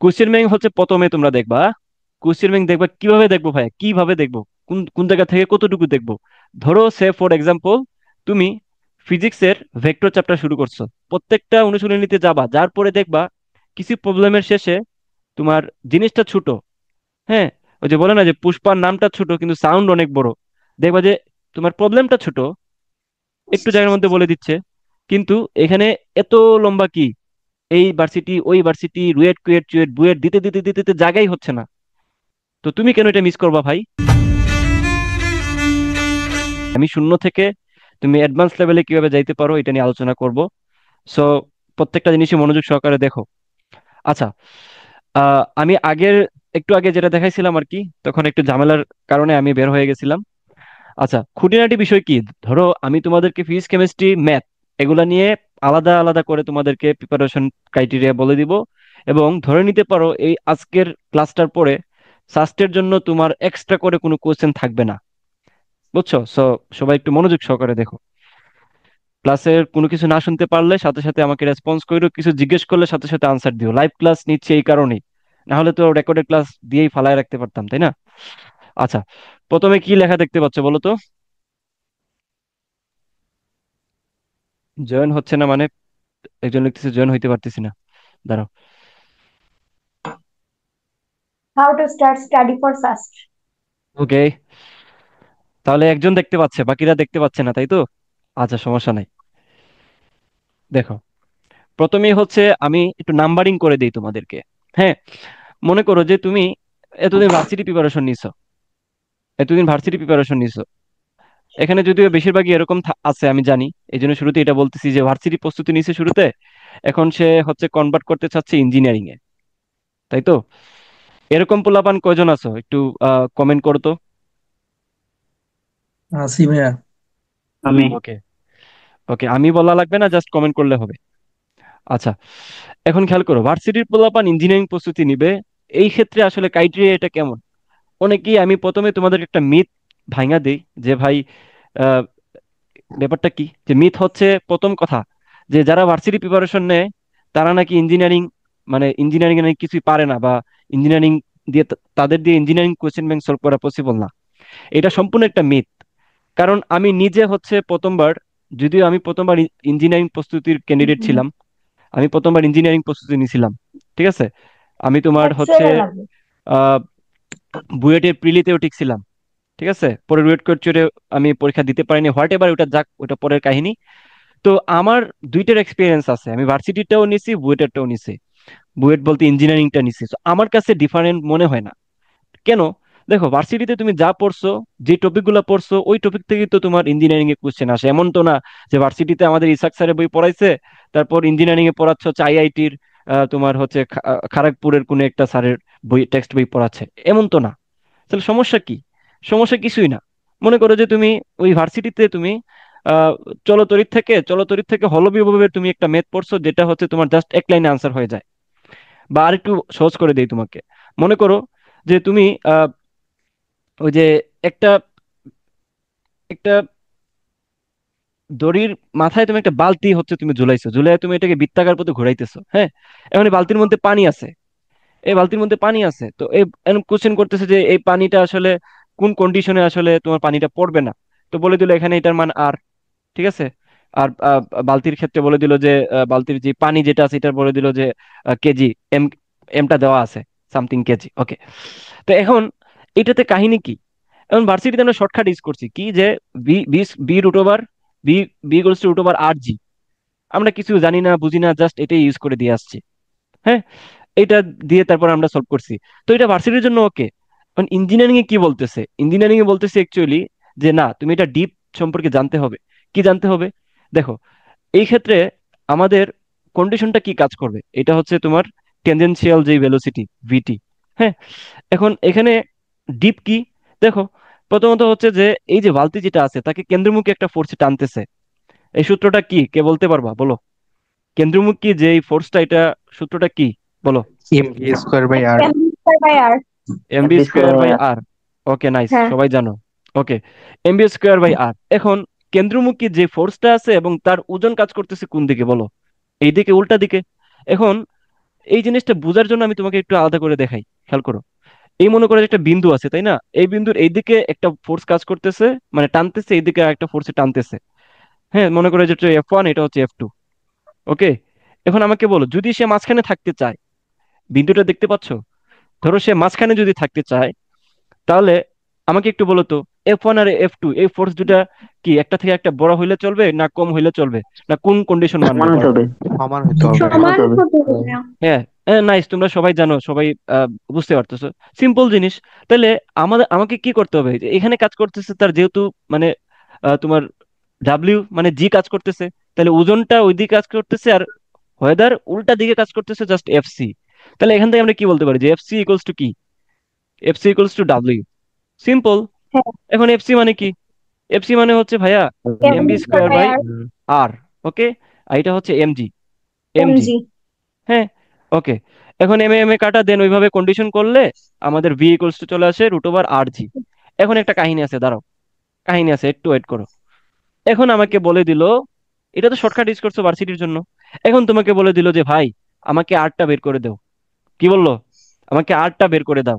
Question bank হচ্ছে প্রথমে তোমরা দেখবা, কোশ্চেন ব্যাংক দেখবা কিভাবে দেখবো ভাইয়া, কিভাবে দেখবো, কোন কোন জায়গা থেকে কতটুকু দেখবো। ধরো সে ফর এক্সাম্পল তুমি ফিজিক্সের ভেক্টর চ্যাপ্টার শুরু করছো, প্রত্যেকটা অনুশীলনীতে যাবা, যার পরে দেখবা কিছু প্রবলেমের শেষে তোমার জিনিসটা ছোট। হ্যাঁ, ওই যে বলে না যে পুষ্পার নামটা ছোট কিন্তু সাউন্ড অনেক বড়। দেখবা যে তোমার প্রবলেমটা ছোট, একটু জায়গার মধ্যে বলে দিচ্ছে, কিন্তু এখানে এত লম্বা কি, এই ভার্সিটি ওই ভার্সিটি রুয়েট কুয়েট চুয়েট বুয়েট দিতে দিতে দিতে দিতে জায়গাই হচ্ছে না। তো তুমি কেন এটা মিস করবা ভাই? আমি শূন্য থেকে তুমি অ্যাডভান্স লেভেলে কিভাবে যাইতে পারো এটা নিয়ে আলোচনা করব। সো প্রত্যেকটা জিনিসই মনোযোগ সহকারে দেখো। আচ্ছা, আমি একটু আগে যেটা দেখাইছিলাম আর কি, তখন একটু ঝামেলার কারণে আমি বের হয়ে গেছিলাম। আচ্ছা, খুঁটিনাটি বিষয় কি, ধরো আমি তোমাদেরকে ফিজিক্স কেমিস্ট্রি ম্যাথ এগুলা নিয়ে আলাদা আলাদা করে তোমাদেরকে প্রিপারেশন ক্রাইটেরিয়া বলে দিব। এবং ধরে নিতে পারো এই আজকের ক্লাসটার পরে সাস্টের জন্য তোমার এক্সট্রা করে কোনো কোশ্চেন থাকবে না। বুঝছো? সো সবাই একটু মনোযোগ সহকারে দেখো। ক্লাসের কোনো কিছু না শুনতে পারলে সাথে সাথে আমাকে রেসপন্স করো, কিছু জিজ্ঞেস করলে সাথে সাথে আনসার দিও। লাইভ ক্লাস নিচ্ছে এই কারণেই, না হলে তো রেকর্ডেড ক্লাস দিয়েই ফালায় রাখতে পারতাম, তাই না? আচ্ছা, প্রথমে কি লেখা দেখতে পাচ্ছ বলো তো? জয়েন হচ্ছে না মানে? একজন লিখতেছে জয়েন হইতে পারতেছি না, দাঁড়াও। How to start study for SAST? ওকে, তাহলে একজন দেখতে পাচ্ছে, বাকিরা দেখতে পাচ্ছে না, তাই তো? আচ্ছা, সমস্যা নাই। দেখো, প্রথমেই হচ্ছে আমি একটু নাম্বারিং করে দিই তোমাদেরকে। হ্যাঁ, মনে করো যে তুমি এতদিন ভার্সিটি প্রিপারেশন নিছো, এতদিন ভার্সিটি প্রিপারেশন নিছো। এখানে যদিও বেশিরভাগই এরকম আছে আমি জানি, এই জন্য শুরুতে এটা বলতেছি যে ভার্সিটি প্রস্তুতি নিছে শুরুতে, এখন সে হচ্ছে কনভার্ট করতে চাচ্ছে ইঞ্জিনিয়ারিং এ, তাই তো? এরকম পোলাপান কয়জন আছো একটু কমেন্ট করো তো। আসি ভাইয়া। আমি। ওকে, ওকে, আমি বলা লাগবে না, জাস্ট কমেন্ট করলে হবে। আচ্ছা, এখন খেয়াল করো, ভার্সিটির পোলাপান ইঞ্জিনিয়ারিং প্রস্তুতি নিবে, এই ক্ষেত্রে আসলে ক্রাইটেরিয়া এটা কেমন? অনেকেই, আমি প্রথমে তোমাদের একটা মিথ ভাঙা দেই যে ভাই, আহ, ব্যাপারটা কি, যে মিথ হচ্ছে প্রথম কথা, যে যারা ভার্সিটি প্রিপারেশন নেয় তারা নাকি ইঞ্জিনিয়ারিং, মানে ইঞ্জিনিয়ারিং এ নাকি কিছুই পারে না, বা ইঞ্জিনিয়ারিং দিয়ে তাদের দিয়ে ইঞ্জিনিয়ারিং কোশ্চেন ব্যাংক সলভ করা পসিবল না। এটা সম্পূর্ণ একটা মিথ। কারণ আমি নিজে হচ্ছে প্রথমবার, যদিও আমি প্রথমবার ইঞ্জিনিয়ারিং প্রস্তুতির ক্যান্ডিডেট হুম। ছিলাম, আমি প্রথমবার ইঞ্জিনিয়ারিং প্রস্তুতি নিয়েছিলাম। ঠিক আছে, আমি তোমার হচ্ছে এক্সেল লাগবে। আহ বুয়েটের প্রিলিতেও টিকছিলাম। ঠিক আছে, পরে রুয়েট কোয়েটচুরে আমি পরীক্ষা দিতে পারিনি, হোয়াট এভার, ওটা যাক, ওটা পরের কাহিনী। তো আমার দুইটার এক্সপিরিয়েন্স আছে, আমি ভার্সিটিটাও নিছি বুয়েটেরটাও নিছি। বুয়েট বলতে ইঞ্জিনিয়ারিংটা নিছি। So, আমার কাছে ডিফারেন্ট মনে হয় না। কেন? দেখো, ভার্সিটিতে তুমি যা পড়ছো, যে টপিকগুলো পড়ছো, ওই টপিক থেকেই তো তোমার ইঞ্জিনিয়ারিং এ কোশ্চেন আসে। এমন তো না যে ভার্সিটিতে আমাদের ইসাক স্যারের বই পড়াইছে, তারপর ইঞ্জিনিয়ারিং এ পড়াচ্ছে হচ্ছে আইআইটির তোমার হচ্ছে খড়গপুরের কোনো একটা স্যারের বই, টেক্সট বই পড়াচ্ছে, এমন তো না। তাহলে সমস্যা কি? সমস্যা কিছুই না। মনে করো যে তুমি ওই ভার্সিটিতে তুমি আহ চলতরিৎ থেকে হলবিভাবে তুমি একটা ম্যাথ পড়ছো, যেটা হচ্ছে তোমার জাস্ট এক লাইনে আনসার হয়ে যায়। বা আরেকটু সহজ করে দেই তোমাকে, মনে করো যে তুমি ওই যে একটা একটা দড়ির মাথায় তুমি একটা বালতি হচ্ছে তুমি ঝুলাইছো, ঝুলাই তুমি এটাকে বৃত্তাকার পথে ঘুরাইতেছো। হ্যাঁ, এখন এই বালতির মধ্যে পানি আছে, এই বালতির মধ্যে পানি আছে, তো এই কোশ্চেন করতেছে যে এই পানিটা আসলে কোন কন্ডিশনে আসলে তোমার পানিটা পড়বে না। তো বলে দিল এখানে এটার মান আর। ঠিক আছে, আর বালতির ক্ষেত্রে বলে দিল যে বালতির যে পানি যেটা আছে এটা বলে দিল যে কেজি, এম, এমটা দেওয়া আছে, সামথিং কেজি। ওকে, তো এখন এটাতে কাহিনী কি? এখন ভার্সিটিতে আমরা শর্টকাট ইউজ করছি কি, যে B B B root over B B equals to root over R G. আমরা কিছু জানি না বুঝি না, জাস্ট এটাই ইউজ করে দিয়ে আসছি। হ্যাঁ, এটা দিয়ে তারপর আমরা সলভ করছি। তো এটা ভার্সিটির জন্য ওকে। এখন ইঞ্জিনিয়ারিং এ কি বলতেছে? ইঞ্জিনিয়ারিং এ বলতেছে অ্যাকচুয়ালি যে না, তুমি এটা ডিপ সম্পর্কে জানতে হবে। কি জানতে হবে? দেখো, এই ক্ষেত্রে আমাদের কন্ডিশনটা কি কাজ করবে, এটা হচ্ছে তোমার টেনজেনশিয়াল যে ভেলোসিটি, ভিটি। হ্যাঁ, এখন এখানে ডিপ কি? দেখো, প্রথমত হচ্ছে যে এই যে বালতি যেটা আছে তাকে কেন্দ্রমুখী একটা ফোর্সে টানতেছে। এই সূত্রটা কি, কে বলতে পারবা বলো? কেন্দ্রমুখী যে এই ফোর্সটা, এটা সূত্রটা কি বলো? M V square by R. M/r। M B MB square by square. R. Okay, nice, হ্যাঁ। সবাই জানো। Okay, M B square by R. এখন কেন্দ্রমুখী যে ফোর্সটা আছে এবং তার ওজন কাজ করতেছে কোন দিকে বলো? এই দিকে, উল্টা দিকে। এখন এই জিনিসটা বোঝার জন্য আমি তোমাকে একটু আলাদা করে দেখাই, খেয়াল করো। এই মনে করো যে একটা বিন্দু আছে, তাই না? এই বিন্দুর এইদিকে একটা ফোর্স কাজ করতেছে, মানে টানতেছে, এইদিকে একটা ফোর্সে টানতেছে। হ্যাঁ, মনে করো যেটা F1, এটা হচ্ছে F2। ওকে, এখন আমাকে বলো, যদি সে মাঝখানে থাকতে চায়, বিন্দুটা দেখতে পাচ্ছ? ধরো সে মাঝখানে যদি থাকতে চায়, তাহলে আমাকে একটু বলো তো, F1 আর F2 এই ফোর্স দুটা কি একটা থেকে একটা বড় হইলে চলবে, না কম হইলে চলবে, না কোন কন্ডিশন মানবে, সমান হতে বলো? হবে, সমান হতে হবে। সমান হতে হবে। হ্যাঁ, নাইস, তোমরা সবাই জানো, সবাই বুঝতে পারতেছো। সিম্পল জিনিস। তাহলে আমাকে কি করতে হবে? যে এখানে কাজ করতেছে তার যেহেতু, মানে তোমার ডাব্লিউ মানে জি কাজ করতেছে, তাহলে ওজনটা ওই দিকে কাজ করতেছে, আর ওয়েদার উল্টা দিকে কাজ করতেছে, জাস্ট এফসি। তাহলে এখান থেকে আমরা কি বলতে পারি যে এফসি ইকুয়ালস টু কি? FC equals to W. Simple. হ্যাঁ, এখন এফসি মানে কি? এফসি মানে হচ্ছে ভাইয়া MG MB square square by by R. R. Okay, আর এটা হচ্ছে এমজি। এমজি। এমজি। হ্যাঁ। ওকে, এখন এম এ এম এ কাটা দেন, ওইভাবে কন্ডিশন করলে আমাদের ভি ইকুয়ালস টু চলে আসে √R g। এখন একটা কাহিনী আছে, দাঁড়াও, কাহিনী আছে, একটু ওয়েট করো। এখন আমাকে বলে দিল, এটা তো শর্টকাট ইউজ করছো ভার্সিটির জন্য। এখন তোমাকে বলে দিল যে ভাই, আমাকে আরটা বের করে দাও। কি বললো? আমাকে আরটা বের করে দাও।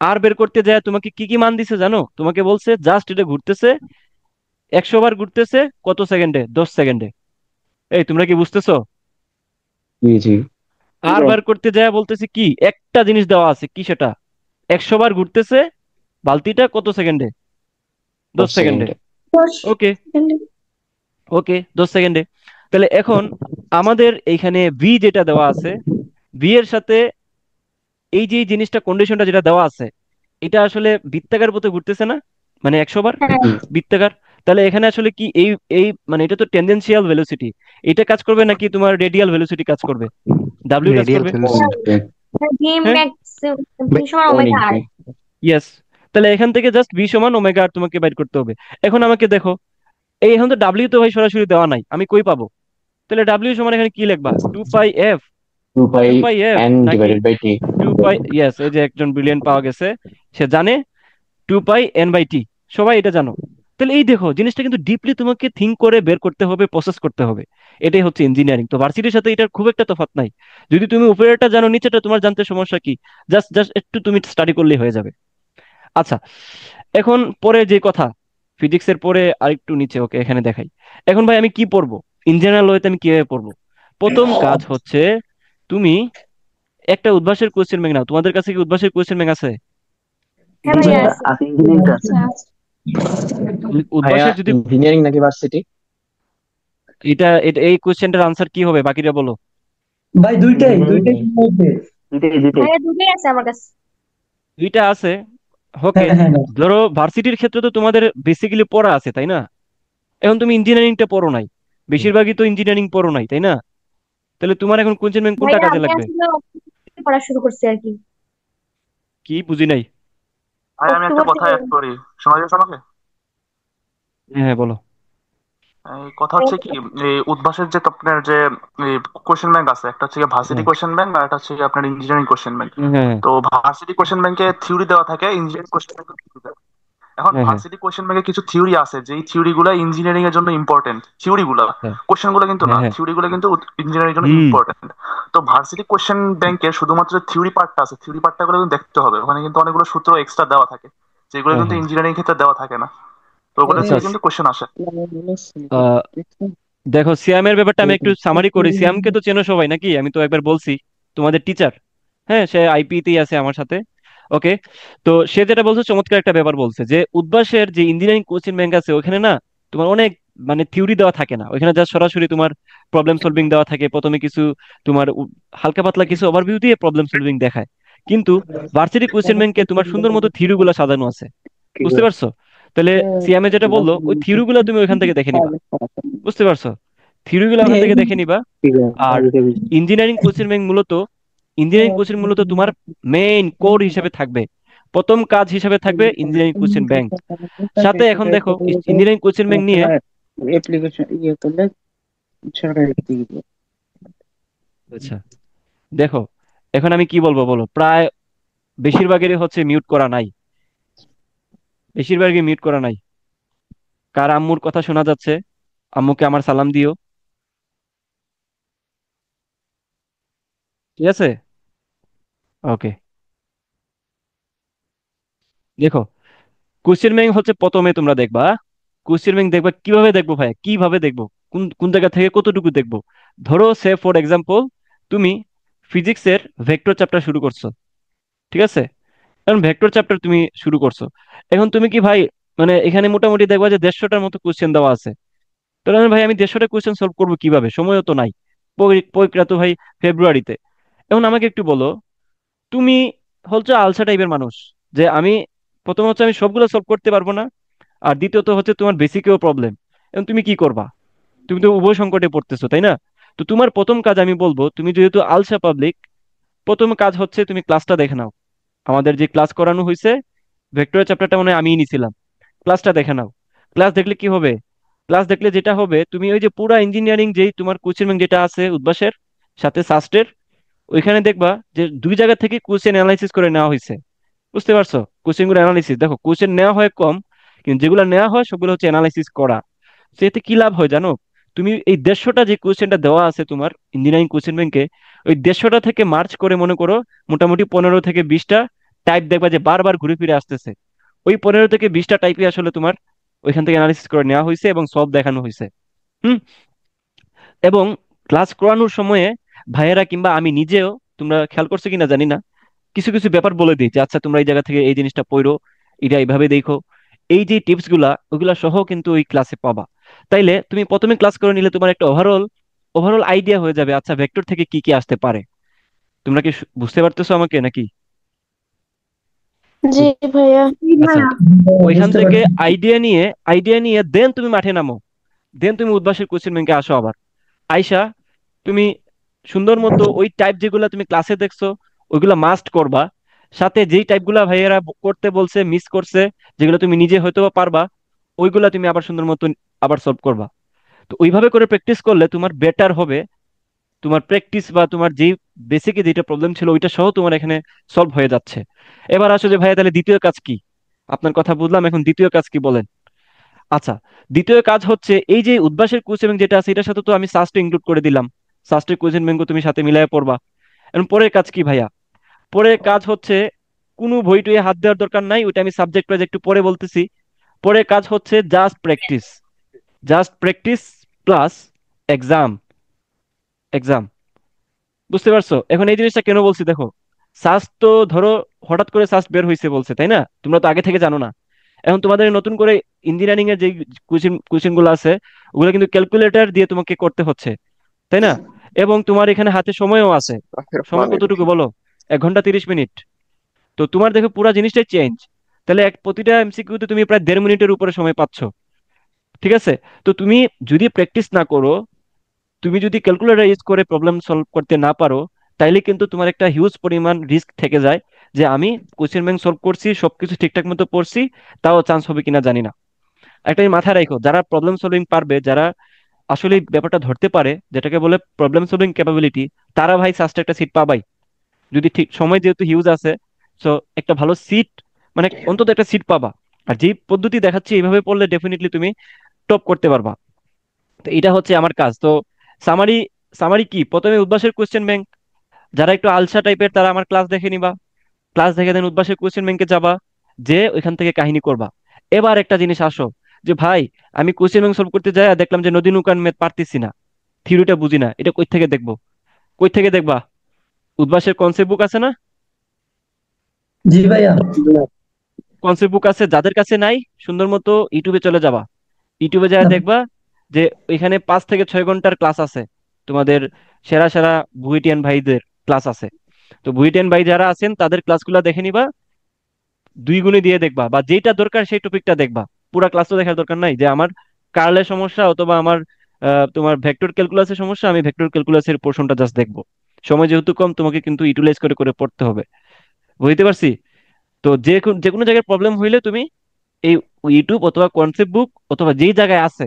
আর বের করতে যায় তোমাকে কি কি মান দিছে জানো? তোমাকে বলছে জাস্ট এটা ঘুরতেছে, 100 বার ঘুরতেছে, কত সেকেন্ডে? 10 সেকেন্ডে। এই তোমরা কি বুঝতেছো? জি জি। আর বার করতে যায় বলতেছে কি, একটা জিনিস দেওয়া আছে, কি সেটা? 100 বার ঘুরতেছে, বালতিটা কত সেকেন্ডে? 10 সেকেন্ডে। 10 ওকে। সেকেন্ড। ওকে, 10 সেকেন্ডে। তাহলে এখন আমাদের এইখানে ভি যেটা দেওয়া আছে, ভি এর সাথে এই যে এই জিনিসটা, কন্ডিশনটা যেটা দেওয়া আছে, এটা আসলে বৃত্তাকার পথে ঘুরতেছে না, মানে 100 বার হ্যাঁ, হুম। বৃত্তাকার। তাহলে এখানে আসলে কি এই এই মানে এটা তো টেনজেনশিয়াল ভেলোসিটি, এটা কাজ করবে নাকি তোমার রেডিয়াল ভেলোসিটি কাজ করবে? ডাব্লিউ কাজ রেডিয়াল করবে। ভেলোসিটি। ভি হ্যাঁ। ম্যাক্স ভি সমান অনেক ওমেগা আর। বেশি। ইয়েস। তাহলে এখান থেকে জাস্ট ভি সমান ওমেগা আর তোমাকে বাইর করতে হবে। এখন আমাকে দেখো, এই এখন তো ডাব্লিউ তো ভাই সরাসরি দেওয়া নাই, আমি কই পাবো? তাহলে ডাব্লিউ সমান এখানে কি লিখবা? 2 pi F. 2 pi two pi F N নাকি divided by T. 2 pi, yes, এই যে একজন ব্রিলিয়েন্ট পাওয়া গেছে, সে জানে 2 পাই N/T। সবাই এটা জানো। তাহলে এই দেখো, জিনিসটা কিন্তু ডিপলি তোমাকে থিঙ্ক করে বের করতে হবে, প্রসেস করতে হবে। এটাই হচ্ছে ইঞ্জিনিয়ারিং। তো ভার্সিটির সাথে এটার খুব একটা তফাৎ নাই। যদি তুমি উপরেরটা জানো, নিচেটা তোমার জানতে সমস্যা কি? জাস্ট জাস্ট একটু তুমি স্টাডি করলেই হয়ে যাবে। আচ্ছা, এখন পরে যে কথা, ফিজিক্সের পরে আরেকটু নিচে, ওকে এখানে দেখাই। এখন ভাই আমি কি পড়বো? ইন জেনারেল ওয়েতে আমি কিভাবে পড়বো? প্রথম কাজ হচ্ছে, তুমি একটা উদ্ভাসের কোশ্চেন ব্যাংক নাও। তোমাদের কাছে কি উদ্ভাসের কোশ্চেন ব্যাংক আছে? হ্যাঁ ভাইয়া আছে। আছে, ইঞ্জিনিয়ারিং আছে। আচ্ছা। ভাইয়া উদ্ভাসের যদি ইঞ্জিনিয়ারিং নাকি ভার্সিটি? এই কোশ্চেনটার আনসার কি হবে, বাকিরা বলো। ভাই দুইটাই দুইটাই ইঞ্জিনিয়ারিং। মধ্যে। দুইটাই দুইটাই। ভাইয়া দুটোই আছে আমার কাছে। দুইটা আছে। ওকে, হ্যাঁ হ্যাঁ ভাই। ধরো ভার্সিটির ক্ষেত্রে তো তোমাদের বেসিক্যালি পড়া আছে, তাই না? এখন তুমি ইঞ্জিনিয়ারিংটা পড়ো নাই, বেশিরভাগই তো ইঞ্জিনিয়ারিং পড়ো নাই, তাই না? তাহলে তোমার এখন কোশ্চেন ব্যাংক কোনটা ভাইয়া কাজে আমি লাগবে? আসলে অক্টোবর থেকে পড়া শুরু করছি আর কি। কি বুঝি নাই। ভাই আমি একটা অক্টোবর কথা থেকে। অ্যাড করি, শোনা যাচ্ছে আমাকে? হ্যাঁ হ্যাঁ, বলো। এই কথা হচ্ছে কি, এই উদ্ভাসের যে আপনার যে কোশ্চেন ব্যাংক আছে, একটা হচ্ছে ভার্সিটি হ্যাঁ কোশ্চেন ব্যাংক আর একটা হচ্ছে আপনার ইঞ্জিনিয়ারিং কোশ্চেন ব্যাংক। হ্যাঁ হ্যাঁ তো ভার্সিটি কোশ্চেন ব্যাংকে থিওরি দেওয়া থাকে, ইঞ্জিনিয়ারিং কোশ্চেন ব্যাংকে থিওরি দেওয়া থাকে। এখন হ্যাঁ হ্যাঁ ভার্সিটি কোশ্চেন ব্যাংকে কিছু থিওরি আছে, যেই থিওরি গুলো ইঞ্জিনিয়ারিং এর জন্য ইম্পর্টেন্ট থিওরি গুলা, হ্যাঁ কোশ্চেন গুলো কিন্তু হ্যাঁ না, হ্যাঁ। থিওরি গুলো কিন্তু ইঞ্জিনিয়ারিং এর জন্য হুম। ইম্পর্টেন্ট। তো ভার্সিটি কোশ্চেন ব্যাংকে শুধুমাত্র থিওরি পার্টটা আছে, থিওরি পার্টটা গুলো কিন্তু দেখতে হবে, ওখানে কিন্তু অনেকগুলো সূত্র এক্সট্রা দেওয়া থাকে, যেগুলো হ্যাঁ কিন্তু হ্যাঁ। ইঞ্জিনিয়ারিং ক্ষেত্রে দেওয়া থাকে না। তো ওগুলো আচ্ছা, থেকে কিন্তু কোশ্চেন আসে। দেখো সিয়ামের ব্যাপারটা আমি একটু সামারি করি। সিয়ামকে তো চেনো সবাই নাকি? আমি তো একবার বলছি, তোমাদের টিচার। হ্যাঁ, সে আইপি তেই আছে আমার সাথে। ওকে, তো সে যেটা বলছে, চমৎকার একটা ব্যাপার বলছে, যে উদ্ভাসের যে ইঞ্জিনিয়ারিং কোচিং ব্যাংক আছে, ওখানে না তোমার অনেক মানে থিওরি দেওয়া থাকে না, ওখানে যা সরাসরি তোমার প্রবলেম সলভিং দেওয়া থাকে। প্রথমে কিছু তোমার হালকা পাতলা কিছু ওভারভিউ দিয়ে প্রবলেম সলভিং দেখায়। কিন্তু ভার্সিটি কোশ্চেন ব্যাংকে তোমার সুন্দর মতো থিওরি গুলা সাজানো আছে। বুঝতে পারছো? তাহলে সিয়ামে যেটা বললো, ওই থিওরি গুলা তুমি ওইখান থেকে দেখে নিবা। বুঝতে পারছো? থিওরিগুলো ওখান থেকে দেখে নিবা। আর ইঞ্জিনিয়ারিং কোচিং ব্যাংক মূলত, ইঞ্জিনিয়ারিং কোচিং মূলত তোমার মেইন কোর হিসেবে থাকবে, প্রথম কাজ হিসেবে থাকবে ইঞ্জিনিয়ারিং কোচিং ব্যাংক। সাথে এখন দেখো, ইঞ্জিনিয়ারিং কোচিং ব্যাংক নিয়ে, অ্যাপ্লিকেশন ইয়ে করলে সরকারি থেকে দিবে। আচ্ছা দেখো, এখন আমি কি বলবো বলো, প্রায় বেশিরভাগেরই হচ্ছে মিউট করা নাই, বেশিরভাগই মিউট করা নাই। কার আম্মুর কথা শোনা যাচ্ছে? আম্মুকে আমার সালাম দিও। ঠিক আছে? ওকে, দেখো কোশ্চেন ব্যাংক হচ্ছে প্রথমে তোমরা দেখবা। কোশ্চেন ব্যাংক দেখবা কিভাবে দেখবো ভাইয়া, কিভাবে দেখবো, কোন কোন জায়গা থেকে কতটুকু দেখবো। ধরো সে ফর এক্সাম্পল তুমি ফিজিক্সের ভেক্টর চ্যাপ্টার শুরু করছো, ঠিক আছে? কারণ ভেক্টর চ্যাপ্টার তুমি শুরু করছো, এখন তুমি কি ভাই মানে এখানে মোটামুটি দেখবা যে 150টার মতো কোশ্চেন দেওয়া আছে। তাহলে ভাই আমি 150টা কোশ্চেন সলভ করবো কিভাবে, সময়ও তো নাই, পরীক্ষা তো ভাই ফেব্রুয়ারিতে। এখন আমাকে একটু বলো, তুমি হচ্ছে আলসা টাইপের মানুষ, যে আমি প্রথম হচ্ছে আমি সবগুলো সলভ করতে পারবো না, আর দ্বিতীয়ত হচ্ছে তোমার বেসিকেও প্রবলেম। এখন তুমি কি করবা? তুমি তো উভয় সংকটে পড়তেছো, তাই না? তো তোমার প্রথম কাজ আমি বলবো, তুমি যেহেতু আলসা পাবলিক, প্রথম কাজ হচ্ছে তুমি ক্লাসটা দেখে নাও। আমাদের যে ক্লাস করানো হয়েছে, ভেক্টরের চ্যাপ্টারটা মনে হয় আমিই নিছিলাম। ক্লাসটা দেখে নাও। ক্লাস দেখলে কি হবে? ক্লাস দেখলে যেটা হবে, তুমি ওই যে পুরা ইঞ্জিনিয়ারিং যেই তোমার কোচিং যেটা আছে উদ্ভাসের সাথে সাস্টের, ওইখানে দেখবা যে দুই জায়গা থেকে কোশ্চেন অ্যানালাইসিস করে নেওয়া হয়েছে। বুঝতে পারছো? কোশ্চেন গুলো অ্যানালাইসিস দেখো, কোশ্চেন নেওয়া হয় কম, কিন্তু যেগুলো নেওয়া হয় সবগুলো হচ্ছে অ্যানালাইসিস করা। তো এতে কি লাভ হয় জানো? তুমি এই 150টা যে কোশ্চেনটা দেওয়া আছে তোমার ইঞ্জিনিয়ারিং কোশ্চেন ব্যাংকে, ওই 150টা থেকে মার্চ করে মনে করো মোটামুটি 15 থেকে 20টা টাইপ দেখবা যে বারবার ঘুরে ফিরে আসতেছে। ওই 15 থেকে 20টা টাইপই আসলে তোমার ওইখান থেকে অ্যানালিসিস করে নেওয়া হয়েছে এবং সব দেখানো হয়েছে। হুম। এবং ক্লাস করানোর সময়ে ভাইয়েরা কিংবা আমি নিজেও, তোমরা খেয়াল করছো কিনা জানি না, কিছু কিছু ব্যাপার বলে দিই যে আচ্ছা তোমরা এই জায়গা থেকে এই জিনিসটা পড়ো, এটা এইভাবে দেখো। এই যে টিপস গুলা ওইগুলা সহ কিন্তু ওই ক্লাসে পাবা। তাইলে তুমি প্রথমে ক্লাস করে নিলে তোমার একটা ওভারঅল ওভারঅল আইডিয়া হয়ে যাবে, আচ্ছা ভেক্টর থেকে কি কি আসতে পারে। তোমরা কি বুঝতে পারতেছো আমাকে নাকি? জি বুঝ- ভাইয়া। জি আচ্ছা, ভাইয়া। ওইখান বুঝতে থেকে পারছি। আইডিয়া নিয়ে দেন তুমি মাঠে নামো। দেন তুমি উদ্ভাসের কোশ্চেন ব্যাংকে আসো আবার। আইসা তুমি সুন্দর মতো ওই টাইপ যেগুলো তুমি ক্লাসে দেখছো ওইগুলা মাস্ট করবা। সাথে যেই টাইপগুলা ভাইয়েরা করতে বলছে মিস করছে, যেগুলো তুমি নিজে হয়তো বা পারবা, ওইগুলা তুমি আবার সুন্দর মতো আবার সলভ করবা। তো ওইভাবে করে প্র্যাকটিস করলে তোমার বেটার হবে। তোমার প্র্যাকটিস বা তোমার যেই বেসিকে যেটা প্রবলেম ছিল ওইটা সহ তোমার এখানে সলভ হয়ে যাচ্ছে। এবার আসলে ভাইয়া তাহলে দ্বিতীয় কাজ কি? আপনার কথা বুঝলাম, এখন দ্বিতীয় কাজ কি বলেন। আচ্ছা, দ্বিতীয় কাজ হচ্ছে এই যে উদ্ভাসের কোর্স এবং যেটা আছে এটার সাথে তো আমি সাস্ট ইনক্লুড করে দিলাম। সাস্টের কোয়েশ্চেন ব্যাংক তুমি সাথে মিলাই পড়বা। এখন পরের কাজ কি ভাইয়া? পরের কাজ হচ্ছে কোনো বই টইয়ে হাত দেওয়ার দরকার নাই, ওইটা আমি সাবজেক্ট ওয়াইজ একটু পরে বলতেছি। পরের কাজ হচ্ছে just practice, just practice plus exam. Exam, বুঝতে পারছো? এখন এই জিনিসটা কেন বলছি দেখো, সাস্ট তো ধরো হঠাৎ করে সাস্ট বের হয়েছে বলছে, তাই না? তোমরা তো আগে থেকে জানো না। এখন তোমাদের নতুন করে ইঞ্জিনিয়ারিং এর যে কোশ্চেন কোশ্চেন গুলো আছে ওগুলো কিন্তু ক্যালকুলেটর দিয়ে তোমাকে করতে হচ্ছে, তাই না? এবং তোমার এখানে হাতে সময়ও আছে। সময় কতটুকু বলো? 1 ঘন্টা 30 মিনিট। তো তোমার দেখো পুরো জিনিসটাই চেঞ্জ। তাহলে প্রতিটা এমসিকিউতে তুমি প্রায় 1.5 মিনিটের উপরে সময় পাচ্ছ। ঠিক আছে? তো তুমি যদি প্র্যাকটিস না করো, তুমি যদি ক্যালকুলেটর ইউজ করে প্রবলেম সলভ করতে না পারো, তাইলে কিন্তু তোমার একটা হিউজ পরিমাণ রিস্ক থেকে যায় যে আমি কোশ্চেন ব্যাংক সলভ করছি, সবকিছু ঠিকঠাক মতো পড়ছি, তাও চান্স হবে কিনা জানি না। একটা জিনিস মাথায় রাখো, যারা প্রবলেম সলভিং পারবে, যারা আসলে এই ব্যাপারটা ধরতে পারে, যেটাকে বলে প্রবলেম সলভিং ক্যাপাবিলিটি, তারা ভাই সাস্টে একটা সিট পাবাই। যদি ঠিক সময় যেহেতু হিউজ আছে, সো একটা ভালো সিট, মানে অন্তত একটা সিট পাবা। আর যে পদ্ধতি দেখাচ্ছি এইভাবে পড়লে ডেফিনেটলি তুমি টপ করতে পারবা। তো এটা হচ্ছে আমার কাজ। তো সামারি, সামারি কি, প্রথমে উদ্ভাসের কোশ্চেন ব্যাংক, যারা একটু আলসা টাইপের তারা আমার ক্লাস দেখে নিবা। ক্লাস দেখে দেন উদ্ভাসের কোশ্চেন ব্যাংকে যাবা, যে ওইখান থেকে কাহিনী করবা। এবার একটা জিনিস আসো, যে ভাই আমি কোশ্চেন ব্যাংক সলভ করতে যাই আর দেখলাম যে নদী নৌকার ম্যাথ পারতেছি না, থিওরিটা বুঝি না, এটা কই থেকে দেখবো? কই থেকে দেখবা? উদ্ভাসের কনসেপ্ট বুক আছে না? জি ভাইয়া। কনসেপ্ট বুক আছে, যাদের কাছে নাই সুন্দর মতো ইউটিউবে চলে যাবা। ইউটিউবে যা দেখবা যে এখানে 5 থেকে 6 ঘন্টার ক্লাস আছে তোমাদের, সেরা সেরা বুয়েটিয়ান ভাইদের ক্লাস আছে। তো বুয়েটিয়ান ভাই যারা আছেন তাদের ক্লাসগুলো দেখে নিবা, 2 গুণে দিয়ে দেখবা, বা যেটা দরকার সেই টপিকটা দেখবা। পুরা ক্লাস তো দেখার দরকার নাই যে আমার কার্লের সমস্যা অথবা আমার তোমার ভেক্টর ক্যালকুলাসের সমস্যা, আমি ভেক্টর ক্যালকুলাসের পোর্শনটা জাস্ট দেখবো। সময় যেহেতু কম, তোমাকে কিন্তু ইউটিলাইজ করে করে পড়তে হবে। বুঝতে পারছি? তো যে কোনো জায়গায় প্রবলেম হইলে তুমি এই ইউটিউব অথবা কনসেপ্ট বুক অথবা যেই জায়গায় আছে,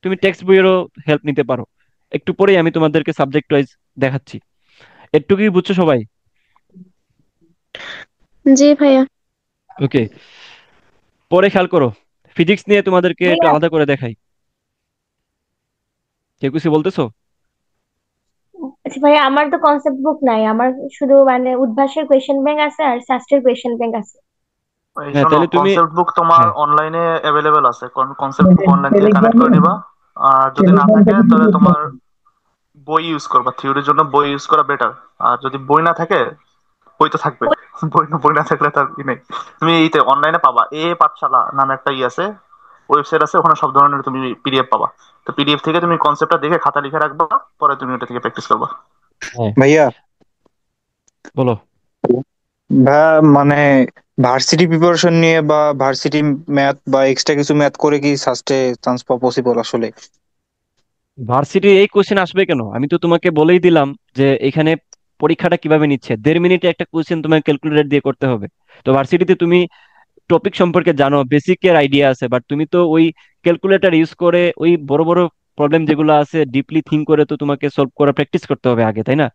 তুমি টেক্সট বইয়েরও হেল্প নিতে পারো। একটু পরেই আমি তোমাদেরকে সাবজেক্ট ওয়াইজ দেখাচ্ছি। একটু কি বুঝছো সবাই? জি ভাইয়া। ওকে, পরে খেয়াল করো, ফিজিক্স নিয়ে তোমাদেরকে একটু ভাইয়া, আলাদা করে দেখাই। কেউ কিছু বলতেছো? আচ্ছা ভাই, আমার তো কনসেপ্ট বুক নাই, আমার শুধু মানে উদ্ভাসের কোয়েশ্চেন ব্যাংক আছে আর শাস্ত্রের কোয়েশ্চেন ব্যাংক আছে। এই হ্যাঁ শোনো, তাহলে তুমি, কনসেপ্ট বুক তোমার হ্যাঁ অনলাইনে অ্যাভেলেবেল আছে, কনসেপ্ট বুক অনলাইন থেকে কালেক্ট টেলিগ্রামে করে নিবা। আর যদি না টেলিগ্রাম থাকে থেকে তাহলে পিডিএফ তোমার পাবো। বই ইউজ করবা, থিওরির জন্য বই ইউজ করা বেটার। আর যদি বই না থাকে, বই তো থাকবে, বই না থাকলে তার কি নেই। তুমি এইতে অনলাইনে পাবা, পাঠশালা নামে একটা আছে, ওয়েবসাইট আছে, ওখানে সব ধরনের তুমি পিডিএফ পাবা। তো পিডিএফ থেকে তুমি কনসেপ্টটা দেখে খাতা লিখে রাখবা, পরে তুমি ওটা থেকে প্র্যাকটিস করবা। হ্যাঁ ভাইয়া, বলো। ভাইয়া মানে ভার্সিটি প্রিপারেশন নিয়ে বা ভার্সিটি ম্যাথ বা এক্সট্রা কিছু ম্যাথ করে কি সাস্টে চান্স পাওয়া পসিবল আসলে? ভার্সিটি এই কোশ্চেন আসবে কেন? আমি তো তোমাকে বলেই দিলাম যে এখানে পরীক্ষাটা কিভাবে নিচ্ছে, 1.5 মিনিটে একটা কোশ্চেন তোমাকে ক্যালকুলেটর দিয়ে করতে হবে। তো ভার্সিটিতে তুমি টপিক সম্পর্কে জানো, বেসিকের আইডিয়া আছে, বাট তুমি তো ওই ক্যালকুলেটর ইউজ করে ওই বড় বড় প্রবলেম যেগুলো আছে ডিপলি থিঙ্ক করে তো তোমাকে সলভ করা প্র্যাকটিস করতে হবে আগে, তাই না?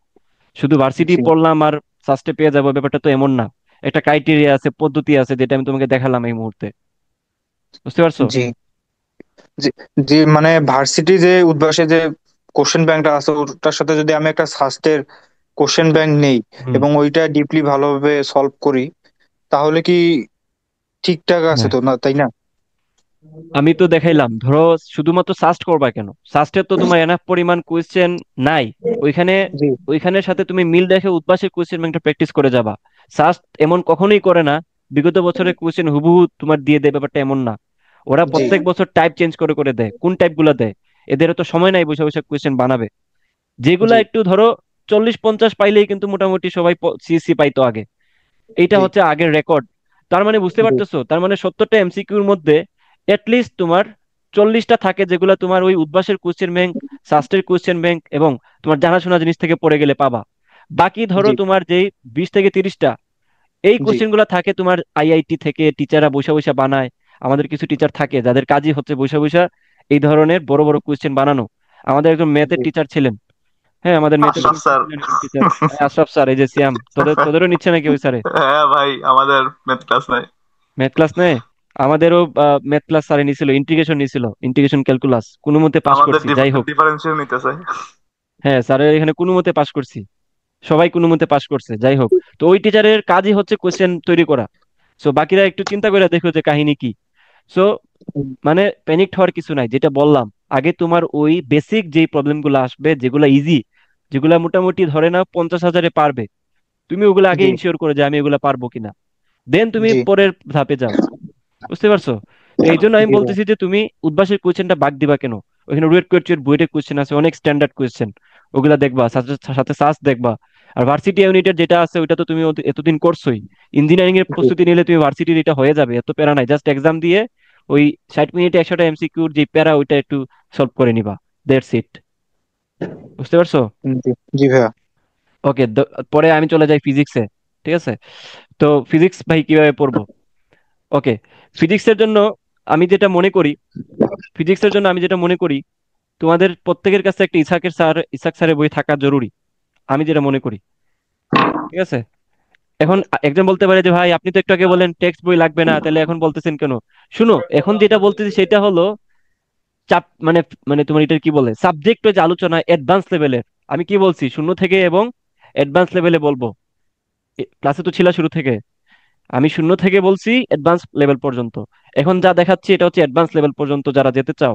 শুধু ভার্সিটি জি পড়লাম আর সাস্টে পেয়ে যাবো, ব্যাপারটা তো এমন না। একটা ক্রাইটেরিয়া আছে, পদ্ধতি আছে, যেটা আমি তোমাকে দেখালাম এই মুহূর্তে। বুঝতে পারছো? জি জি জি, মানে ভার্সিটি যে উদ্ভাসে যে কোশ্চেন ব্যাংকটা আছে ওটার সাথে যদি আমি একটা সাস্টের কোশ্চেন ব্যাংক নেই হুম। এবং ওইটা ডিপলি ভালোভাবে সলভ করি, তাহলে কি ঠিকঠাক আছে হ্যাঁ, তো, না তাই না? আমি তো দেখাইলাম। ধরো শুধুমাত্র সাস্ট করবা কেন? সাস্টের তো তোমার এনাফ পরিমাণ কোয়েশ্চেন নাই ওইখানে। জি ওইখানের সাথে তুমি মিল দেখে উদ্ভাসের কোয়েশ্চেন ব্যাংকটা প্র্যাকটিস করে যাবা। সাস্ট এমন কখনোই করে না বিগত বছরের কোয়েশ্চেন হুবহু তোমার দিয়ে দেয়, ব্যাপারটা এমন না। ওরা জি প্রত্যেক বছর টাইপ চেঞ্জ করে করে দেয়। কোন টাইপ গুলা দেয়? এদের তো সময় নাই বসে বসে কোয়েশ্চেন বানাবে। যেগুলা জি একটু ধরো 40-50 পাইলেই কিন্তু মোটামুটি সবাই সিএসসি পাইতো আগে। এইটা জি হচ্ছে আগের রেকর্ড। তার মানে বুঝতে জি পারতেছো, তার মানে 70টা এমসিকিউর মধ্যে লিস্ট তোমার 40টা থাকে যেগুলো তোমার ওই উদ্ভাসের কোশ্চেন ব্যাংক, শাস্ত্রের কোশ্চেন ব্যাংক এবং তোমার জানাশোনা জিনিস থেকে পড়ে গেলে পাবা। বাকি ধরো জি তোমার যেই 20 থেকে 30টা এই জি কোশ্চেন গুলো থাকে তোমার আইআইটি থেকে টিচাররা বসে বসে বানায়। আমাদের কিছু টিচার থাকে যাদের কাজই হচ্ছে বসে বসে এই ধরনের বড় বড় কোশ্চেন বানানো। আমাদের একজন ম্যাথের জি টিচার ছিলেন। হ্যাঁ, আমাদের ম্যাথের আশরাফ প্রিন্সিপাল স্যার। ছিলেন একজন টিচার। আশরাফ স্যার, এই যে সিয়াম, তোদেরও নিচ্ছে নাকি ওই স্যারে হ্যাঁ ভাই, আমাদের ম্যাথ ক্লাস নাই। ম্যাথ ক্লাস নেয়? আমাদেরও ম্যাথ ক্লাস স্যারে নিছিল, ইন্টিগ্রেশন নিছিল, ইন্টিগ্রেশন ক্যালকুলাস, কোনো মতে পাশ আমাদের করছি, যাই হোক। ডিফারেন্সিয়াল নিতেছে। হ্যাঁ, স্যারের এখানে কোনো মতে পাশ করছি, সবাই কোনো মতে পাশ করছে, যাই হোক। তো ওই টিচারের কাজই হচ্ছে কোশ্চেন তৈরি করা। সো বাকিরা একটু চিন্তা করে দেখো যে কাহিনী কি। সো মানে প্যানিক হওয়ার কিছু নাই, যেটা বললাম। আগে তোমার ওই বেসিক যেই প্রবলেম গুলো আসবে, যেগুলো ইজি, যেগুলা মোটামুটি ধরে নাও 50,000-এ পারবে, তুমি ওগুলো আগে জি ইনশিওর করে যে আমি এগুলো পারবো কিনা, দেন তুমি জি পরের ধাপে যাও। বুঝতে পারছো? তো এই জন্য আমি জি ভাই। বলতেছি যে তুমি উদ্ভাসের কোয়েশ্চেনটা বাদ দিবা কেন? ওখানে রুয়েট কোয়েশ্চেন, বুয়েটের কোয়েশ্চেন আছে, অনেক স্ট্যান্ডার্ড কোয়েশ্চেন, ওগুলা দেখবা, সাথে সাথে সাস দেখবা। আর ভার্সিটি ইউনিটের যেটা আছে ওইটা তো তুমি এতদিন করছোই। ইঞ্জিনিয়ারিং এর জি প্রস্তুতি নিলে তুমি ভার্সিটির এটা হয়ে যাবে, এত প্যারা নাই, জাস্ট এক্সাম দিয়ে ওই 60 মিনিটে 100টা এমসিকিউর যে প্যারা ওইটা একটু সলভ করে নিবা, দ্যাটস ইট। বুঝতে পারছো? জি জি ভাইয়া। ওকে, পরে আমি চলে যাই ফিজিক্সে। ঠিক আছে? তো ফিজিক্স ভাই কিভাবে পড়বো? ওকে, ফিজিক্সের জন্য আমি যেটা মনে করি, ফিজিক্সের জন্য আমি যেটা মনে করি, তোমাদের প্রত্যেকের কাছে একটা ইসাক স্যারের বই থাকা জরুরি, আমি যেটা মনে করি। ঠিক আছে? এখন একজন বলতে পারে যে ভাই আপনি তো একটু আগে বলেন টেক্সট বই লাগবে না, তাহলে এখন বলতেছেন কেন? শুনো, এখন যেটা বলতেছি সেটা হলো চাপ মানে, মানে তোমার এটা কি বলে, সাবজেক্ট ওয়াইজ আলোচনা অ্যাডভান্স লেভেলের। আমি কি বলছি, শূন্য থেকে এবং অ্যাডভান্স লেভেলে বলবো। ক্লাসে তো ছিল শুরু থেকে, আমি শূন্য থেকে বলছি অ্যাডভান্স লেভেল পর্যন্ত। এখন যা দেখাচ্ছি এটা হচ্ছে অ্যাডভান্স লেভেল পর্যন্ত যারা যেতে চাও,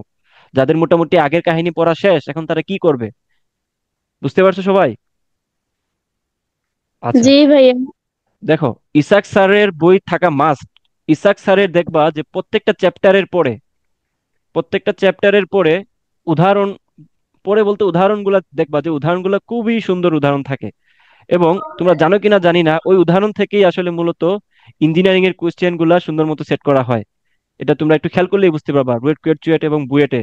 যাদের মোটামুটি আগের কাহিনী পড়া শেষ, এখন তারা কি করবে? বুঝতে পারছো সবাই? আচ্ছা, জি ভাইয়া। দেখো, ইসাক স্যারের বই থাকা মাস্ট। ইসাক স্যারের দেখবা যে প্রত্যেকটা চ্যাপ্টারের পরে উদাহরণ, পরে বলতে উদাহরণগুলো দেখবা যে উদাহরণগুলো খুবই সুন্দর উদাহরণ থাকে। এবং তোমরা জানো কিনা জানি না, ওই উদাহরণ থেকেই আসলে মূলত ইঞ্জিনিয়ারিং এর কোয়েশ্চেন গুলা সুন্দর মতো সেট করা হয়। এটা তোমরা একটু খেয়াল করলেই বুঝতে পারবা। রুয়েট, চুয়েট এবং বুয়েটে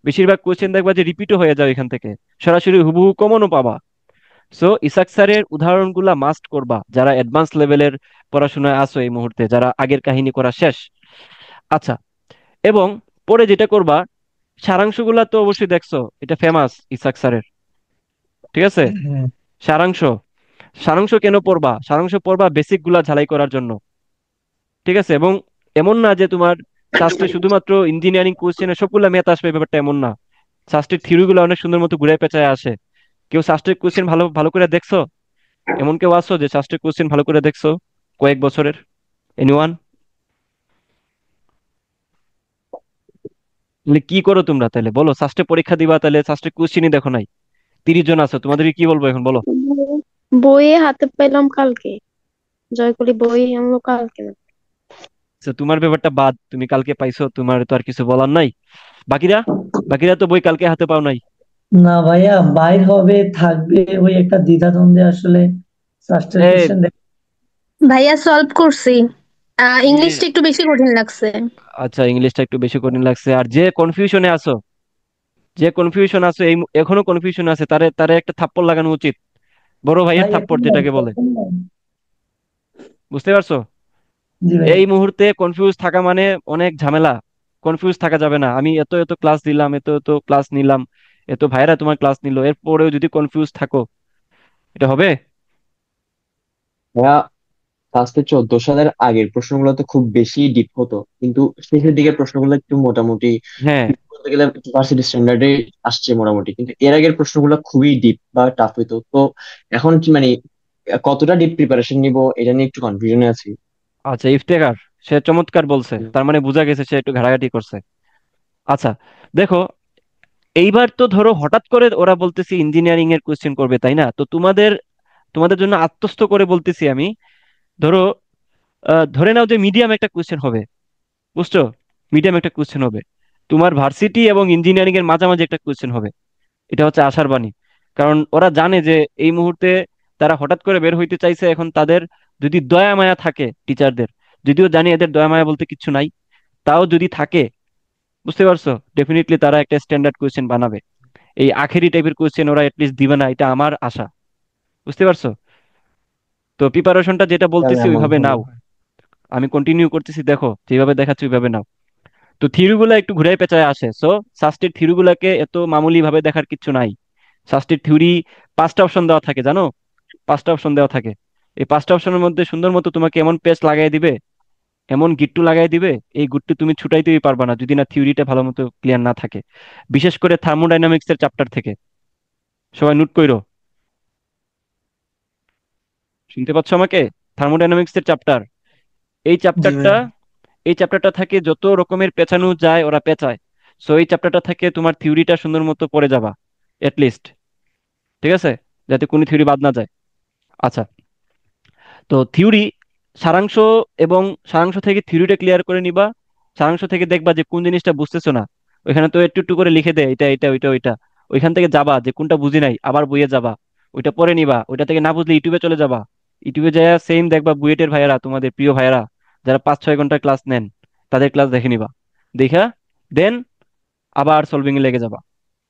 বেশিরভাগ কোয়েশ্চেন দেখবা যে রিপিটও হয়ে যাবে এখান থেকে, সরাসরি হুবহু কমনও পাবা। সো ইসাক স্যারের উদাহরণগুলা মাস্ট করবা যারা অ্যাডভান্স লেভেলের পড়াশোনায় আছো এই মুহূর্তে, যারা আগের কাহিনী করা শেষ। আচ্ছা, এবং পরে যেটা করবা, সারাংশগুলা তো অবশ্যই দেখছো, এটা ফেমাস ইসাক স্যারের। ঠিক আছে? হুম। সারাংশ, সারাংশ কেন পড়বা? সারাংশ পড়বা বেসিক গুলা ঝালাই করার জন্য। ঠিক আছে? এবং এমন না যে তোমার শাস্ত্রে শুধুমাত্র ইঞ্জিনিয়ারিং কোশ্চেনে সবগুলা ম্যাথ আসবে, ব্যাপারটা এমন না। শাস্ত্রের থিওরি গুলো অনেক সুন্দর মতো ঘুরে পেঁচায় আসে। কেউ শাস্ত্রের কোশ্চেন ভালো ভালো করে দেখছো? এমন কেউ আছো যে শাস্ত্রের কোশ্চেন ভালো করে দেখছো কয়েক বছরের? এনিওয়ান? তাহলে কি করো তোমরা? তাহলে বলো, শাস্ত্রে পরীক্ষা দিবা, তাহলে শাস্ত্রের কোশ্চেনই দেখো নাই? 30 জন আছো, তোমাদেরকে কি বলবো এখন বলো? বইয়ে হাতে পেলাম কালকে, জয়কলি বই আনলো কালকে। আচ্ছা, তোমার ব্যাপারটা বাদ, তুমি কালকে পাইছো, তোমার তো আর কিছু বলার নাই। বাকিরা, বাকিরা তো বই কালকে হাতে পাও নাই। না ভাইয়া, বাইর হবে থাকবে ওই একটা দ্বিধাদ্বন্দ্বে আসলে ফার্স্টের এ কোশ্চেন। ভাইয়া সলভ করছি, এ, ইংলিশটা একটু বেশি কঠিন লাগছে। আচ্ছা, ইংলিশটা একটু বেশি কঠিন লাগছে। আর যে কনফিউশনে আছো, যে কনফিউশন আছে, এই এখনো কনফিউশন আছে, তারে তারে একটা থাপ্পড় লাগানো উচিত, বড় ভাইয়ের ভাই এখন থাপ্পড় নাই, যেটাকে বলে। এখন নাই। বুঝতে পারছো? জি ভাইয়া। এই মুহূর্তে কনফিউজ থাকা মানে অনেক ঝামেলা। কনফিউজ থাকা যাবে না। আমি এত এত ক্লাস দিলাম, এত এত ক্লাস নিলাম, এত ভাইরা তোমার ক্লাস নিল, এরপরেও যদি কনফিউজ থাকো, এটা হবে? ভাইয়া, ফার্স্টে 14 সালের আগের প্রশ্নগুলো তো খুব বেশি ডিপ হতো, কিন্তু শেষের দিকের প্রশ্নগুলো একটু মোটামুটি হ্যাঁ। বলতে গেলে ভার্সিটি স্ট্যান্ডার্ডে আসছে মোটামুটি, কিন্তু এর আগের প্রশ্নগুলো খুবই ডিপ বা টাফ হইতো। তো এখন কি মানে কতটা ডিপ প্রিপারেশন নিব এটা নিয়ে একটু কনফিউশনে আছি। আচ্ছা, ইফতেখার, সে চমৎকার বলছে, তার মানে বোঝা গেছে সে একটু ঘাটাঘাটি করছে। আচ্ছা, দেখো, এইবার তো ধরো হঠাৎ করে ওরা বলতেছি ইঞ্জিনিয়ারিং এর কোশ্চেন করবে, তাই না? তো তোমাদের তোমাদের জন্য আত্মস্থ করে বলতেছি আমি, ধরো ধরে নাও যে মিডিয়াম একটা কোশ্চেন হবে, বুঝছো? মিডিয়াম একটা কোশ্চেন হবে, তোমার ভার্সিটি এবং ইঞ্জিনিয়ারিং এর মাঝামাঝি একটা কোশ্চেন হবে। এটা হচ্ছে আশার বাণী। কারণ ওরা জানে যে এই মুহূর্তে তারা হঠাৎ করে বের হইতে চাইছে, এখন তাদের যদি দয়া মায়া থাকে টিচারদের, যদিও জানি এদের দয়া মায়া বলতে কিছু নাই, তাও যদি থাকে, বুঝতে পারছো, ডেফিনেটলি তারা একটা স্ট্যান্ডার্ড কোয়েশ্চেন বানাবে। এই আখেরি টাইপের কোয়েশ্চেন ওরা এটলিস্ট দিবে না, এটা আমার আশা। বুঝতে পারছো? তো প্রিপারেশনটা যেটা তাহলে বলতেছি এমন ওইভাবে হলো। নাও। আমি কন্টিনিউ করতেছি, দেখো যেভাবে দেখাচ্ছি ওইভাবে নাও। তো থিওরিগুলো একটু ঘুরে পেঁচায় আসে, সো সাস্টের থিওরিগুলোকে এত মামুলি ভাবে দেখার কিছু নাই। সাস্টের থিওরি 5টা অপশন দেওয়া থাকে, জানো? 5টা অপশন দেওয়া থাকে। এই 5টা অপশনের মধ্যে সুন্দর মতো তোমাকে এমন পেজ লাগাই দিবে, এমন গিট্টু লাগাই দিবে, এই গুট্টু তুমি ছুটাইতেই পারবা না যদি না থিওরিটা ভালো মতো ক্লিয়ার না থাকে। বিশেষ করে থার্মোডাইনামিক্স এর চ্যাপ্টার থেকে। সবাই নোট কইরো। শুনতে পাচ্ছ আমাকে? থার্মোডাইনামিক্স এর চ্যাপ্টার, এই জি চ্যাপ্টারটা, ভাইয়া। এই চ্যাপ্টারটা থেকে যত রকমের পেঁচানো যায় ওরা পেঁচায়। সো এই চ্যাপ্টারটা থেকে তোমার থিওরিটা সুন্দর মতো পড়ে যাবা, লিস্ট। ঠিক আছে? যাতে কোনো থিওরি বাদ না যায়। আচ্ছা, তো থিওরি, সারাংশ, এবং সারাংশ থেকে থিওরিটা ক্লিয়ার করে নিবা। সারাংশ থেকে দেখবা যে কোন জিনিসটা বুঝতেছো না, ওইখানে তো একটু একটু করে লিখে দেয়, এটা এটা ওইটা ওইটা। ওইখান থেকে যাবা, যে কোনটা বুঝি নাই আবার বইয়ে যাবা, ওইটা পড়ে নিবা। ওইটা থেকে না বুঝলে ইউটিউবে চলে যাবা, ইউটিউবে যায় সেম দেখবা বুয়েটের ভাইয়েরা, তোমাদের প্রিয় ভাইয়েরা, যারা 5-6 ঘন্টা ক্লাস নেন, তাদের ক্লাস দেখে নিবা। দেখা দেন আবার সলভিং এ লেগে যাবা।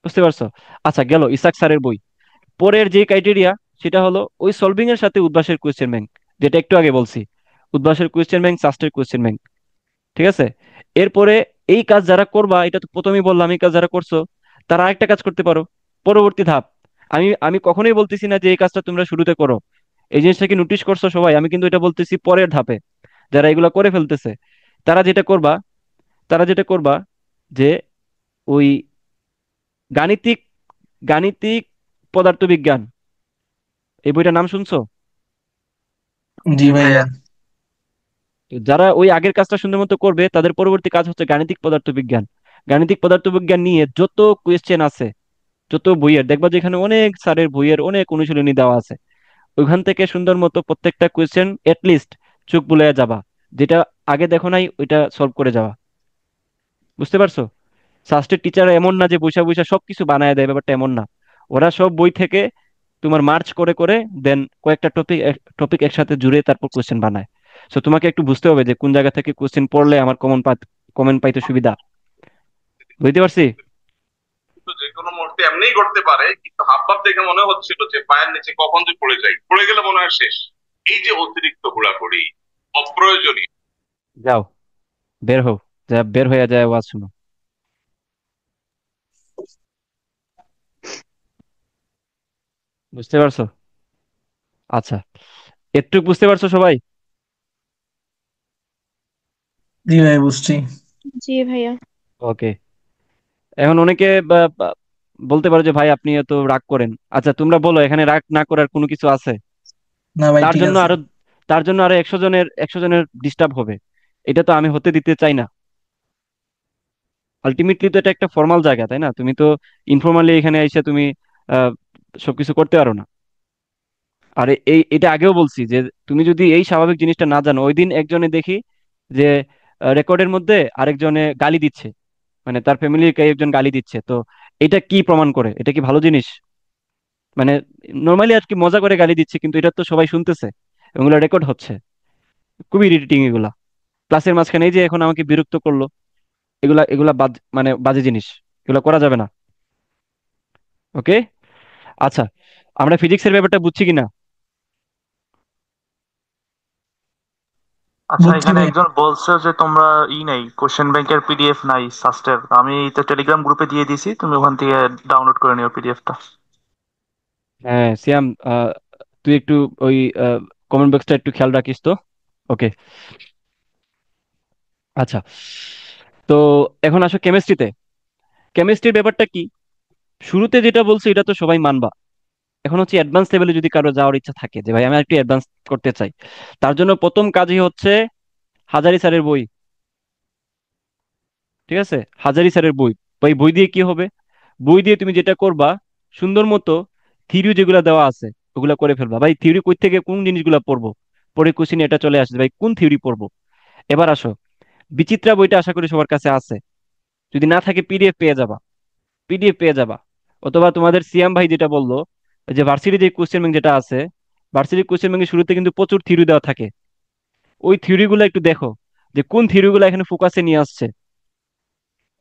বুঝতে পারছো? আচ্ছা, গেল ইসাক স্যারের বই। পরের যে ক্রাইটেরিয়া, সেটা হলো ওই সলভিং এর সাথে উদ্ভাসের কোয়েশ্চেন ব্যাংক, যেটা একটু আগে বলছি। উদ্ভাসের কোয়েশ্চেন ব্যাংক, শাস্ত্রের কোয়েশ্চেন ব্যাংক। ঠিক আছে? এরপরে এই কাজ যারা করবা, এটা তো প্রথমেই বললাম, এই কাজ যারা করছো তারা আরেকটা কাজ করতে পারো, পরবর্তী ধাপ। আমি আমি কখনোই বলতেছি না যে এই কাজটা তোমরা শুরুতে করো। এই জিনিসটা কি নোটিশ করছো সবাই? আমি কিন্তু এটা বলতেছি পরের ধাপে। যারা এগুলো করে ফেলতেছে, তারা যেটা করবা, তারা যেটা করবা, যে ওই গাণিতিক, গাণিতিক পদার্থবিজ্ঞান, এই বইটার নাম শুনছো? জি ভাইয়া। তো যারা ওই আগের কাজটা সুন্দর মতো করবে, তাদের পরবর্তী কাজ হচ্ছে গাণিতিক পদার্থবিজ্ঞান। গাণিতিক পদার্থবিজ্ঞান নিয়ে যত কোয়েশ্চেন আছে, যত বইয়ের দেখবা, যেখানে অনেক স্যারের বইয়ের অনেক অনুশীলনী দেওয়া আছে, ওইখান থেকে সুন্দর মতো প্রত্যেকটা কোয়েশ্চেন লিস্ট চোখ বুলাইয়া যাবা, যেটা আগে দেখো নাই ওইটা সলভ করে যাওয়া। বুঝতে পারছো? সাস্টের টিচার এমন না যে বৈশা বৈশা সবকিছু বানায় দেয়, ব্যাপারটা এমন না। ওরা সব বই থেকে তোমার মার্চ করে করে দেন কয়েকটা টপিক, টপিক একসাথে জুড়ে তারপর কোশ্চেন বানায়। সো তোমাকে একটু বুঝতে হবে যে কোন জায়গা থেকে কোশ্চেন পড়লে আমার কমন পাইতে সুবিধা। বুঝতে পারছি? কিন্তু যে কোনো মুহূর্তে এমনিই ঘটতে পারে, কিন্তু হাব ভাব দেখে মনে হচ্ছিল যে পায়ের নিচে কখন যে পড়ে যাই, পড়ে গেলে মনে হয় শেষ। এই যে অতিরিক্ত ঘোরাঘুরি, অপ্রয়োজনীয়। যাও, বের হও, যা বের হয়ে যায় আওয়াজ শুনো। বুঝতে পারছো? আচ্ছা, একটু বুঝতে পারছো সবাই? জি ভাই, বুঝছি। জি ভাইয়া। ওকে। এখন অনেকে বলতে পারো যে ভাই আপনি এত রাগ করেন, আচ্ছা তোমরা বলো এখানে রাগ না করার কোনো কিছু আছে? না ভাই, তার ঠিক জন্য আছে। আরো তার জন্য আরো 100 জনের ডিস্টার্ব হবে। এটা তো আমি হতে দিতে চাই না। আলটিমেটলি তো এটা একটা ফর্মাল জায়গা, তাই না? তুমি তো ইনফর্মালি এখানে এসে তুমি আহ, সবকিছু করতে পারো না। আর এটা আগেও বলছি যে তুমি যদি এই স্বাভাবিক জিনিসটা না জানো, ওই দিন একজনে দেখি যে রেকর্ডের মধ্যে আরেকজনে গালি দিচ্ছে, মানে তার ফ্যামিলির কেউ একজন গালি দিচ্ছে। তো এটা কি প্রমাণ করে? এটা কি ভালো জিনিস? মানে নর্মালি আর কি মজা করে গালি দিচ্ছে, কিন্তু এটা তো সবাই শুনতেছে এবং এগুলো রেকর্ড হচ্ছে। খুবই ইরিটেটিং এগুলা। ক্লাসের মাঝখানে এই যে এখন আমাকে বিরক্ত করলো, এগুলা এগুলা মানে বাজে জিনিস, এগুলো করা যাবে না। ওকে, আচ্ছা, আমরা ফিজিক্সের ব্যাপারটা বুঝছি কিনা? আচ্ছা, বুঝছি এখানে ভাই। একজন বলছে যে তোমরা নাই, কোশ্চেন ব্যাংকের পিডিএফ নাই সাস্টের। আমি তো টেলিগ্রাম গ্রুপে দিয়ে দিছি, তুমি ওখান থেকে ডাউনলোড করে নিও পিডিএফটা। হ্যাঁ সিয়াম, তুই একটু ওই কমেন্ট বক্সটা একটু খেয়াল রাখিস তো। ওকে, আচ্ছা, তো এখন আসো কেমিস্ট্রিতে। কেমিস্ট্রির ব্যাপারটা কি? শুরুতে যেটা বলছি এটা তো সবাই মানবা। এখন হচ্ছে অ্যাডভান্স লেভেলে যদি কারো যাওয়ার ইচ্ছা থাকে যে ভাই আমি একটু অ্যাডভান্স করতে চাই, তার জন্য প্রথম কাজই হচ্ছে হাজারি স্যারের বই। ঠিক আছে, হাজারি স্যারের বই। ভাই বই দিয়ে কি হবে? বই দিয়ে তুমি যেটা করবা, সুন্দর মতো থিওরি যেগুলো দেওয়া আছে ওগুলা করে ফেলবা। ভাই থিওরি কই থেকে কোন জিনিসগুলো পড়বো, পরে কোশ্চেন এটা চলে আসছে ভাই কোন থিওরি পড়বো। এবার আসো, বিচিত্রা বইটা আশা করি সবার কাছে আছে। যদি না থাকে পিডিএফ পেয়ে যাবা, পিডিএফ পেয়ে যাবা। অথবা তোমাদের সিয়াম ভাই যেটা বললো, যে ভার্সিটি যে কোশ্চেন ব্যাংক যেটা আছে, ভার্সিটি কোশ্চেন ব্যাংকের শুরুতে কিন্তু প্রচুর থিওরি দেওয়া থাকে। ওই থিওরিগুলো একটু দেখো যে কোন থিওরিগুলো এখানে ফোকাসে নিয়ে আসছে,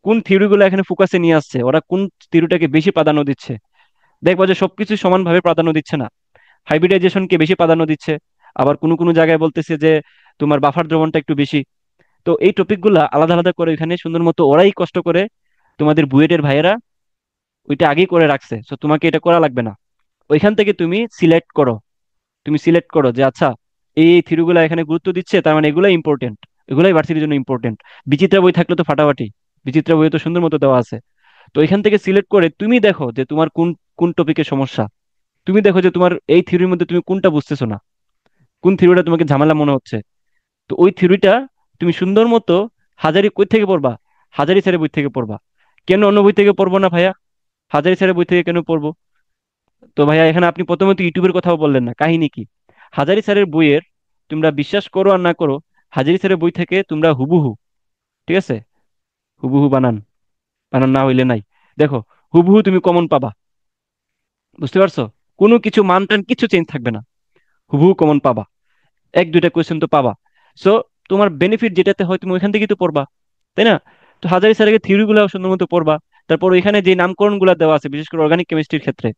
কোন থিওরিগুলো এখানে ফোকাসে নিয়ে আসছে, ওরা কোন থিওরিটাকে বেশি প্রাধান্য দিচ্ছে। দেখবা যে সবকিছু সমানভাবে প্রাধান্য দিচ্ছে না, হাইব্রিডাইজেশনকে বেশি প্রাধান্য দিচ্ছে। আবার কোনো কোনো জায়গায় বলতেছে যে তোমার বাফার দ্রবণটা একটু বেশি। তো এই টপিকগুলো আলাদা আলাদা করে এখানে সুন্দর মতো ওরাই কষ্ট করে, তোমাদের বুয়েটের ভাইয়েরা ওইটা আগেই করে রাখছে, তো তোমাকে এটা করা লাগবে না। ওইখান থেকে তুমি সিলেক্ট করো, তুমি সিলেক্ট করো যে আচ্ছা এই থিওরিগুলো এখানে গুরুত্ব দিচ্ছে, তার মানে এগুলাই ইম্পর্টেন্ট, এগুলাই ভার্সিটির জন্য ইম্পর্টেন্ট। বিচিত্রা বই থাকলে তো ফাটাফাটি, বিচিত্রা বই তো সুন্দর মতো দেওয়া আছে। তো এখান থেকে সিলেক্ট করে তুমি দেখো যে তোমার কোন কোন টপিকের সমস্যা। তুমি দেখো যে তোমার এই থিওরির মধ্যে তুমি কোনটা বুঝতেছো না, কোন থিওরিটা তোমাকে ঝামেলা মনে হচ্ছে। তো ওই থিওরিটা তুমি সুন্দর মতো হাজারি কই থেকে পড়বা? হাজারি স্যারের বই থেকে পড়বা। কেন অন্য বই থেকে পড়বো না ভাইয়া? হাজারি স্যারের বই থেকে কেন পড়বো? তো ভাইয়া এখানে আপনি প্রথমে তো ইউটিউবের কথাও বললেন না, কাহিনী কি? হাজারি স্যারের বইয়ের, তোমরা বিশ্বাস করো আর না করো, হাজারি স্যারের বই থেকে তোমরা হুবহু, ঠিক আছে, হুবহু বানান, বানান না হইলে নাই, দেখো হুবহু তুমি কমন পাবা। বুঝতে পারছো? কোনো কিছু মান টান কিছু চেঞ্জ থাকবে না, হুবহু কমন পাবা। এক দুইটা কোয়েশ্চেন তো পাবা। সো তোমার বেনিফিট যেটাতে হয় তুমি ওইখান থেকেই তো পড়বা, তাই না? তো হাজারি স্যারের থিওরি গুলো সুন্দর মতো পড়বা। তারপর ওইখানে যে নামকরণ গুলা দেওয়া আছে, বিশেষ করে অর্গানিক কেমিস্ট্রির ক্ষেত্রে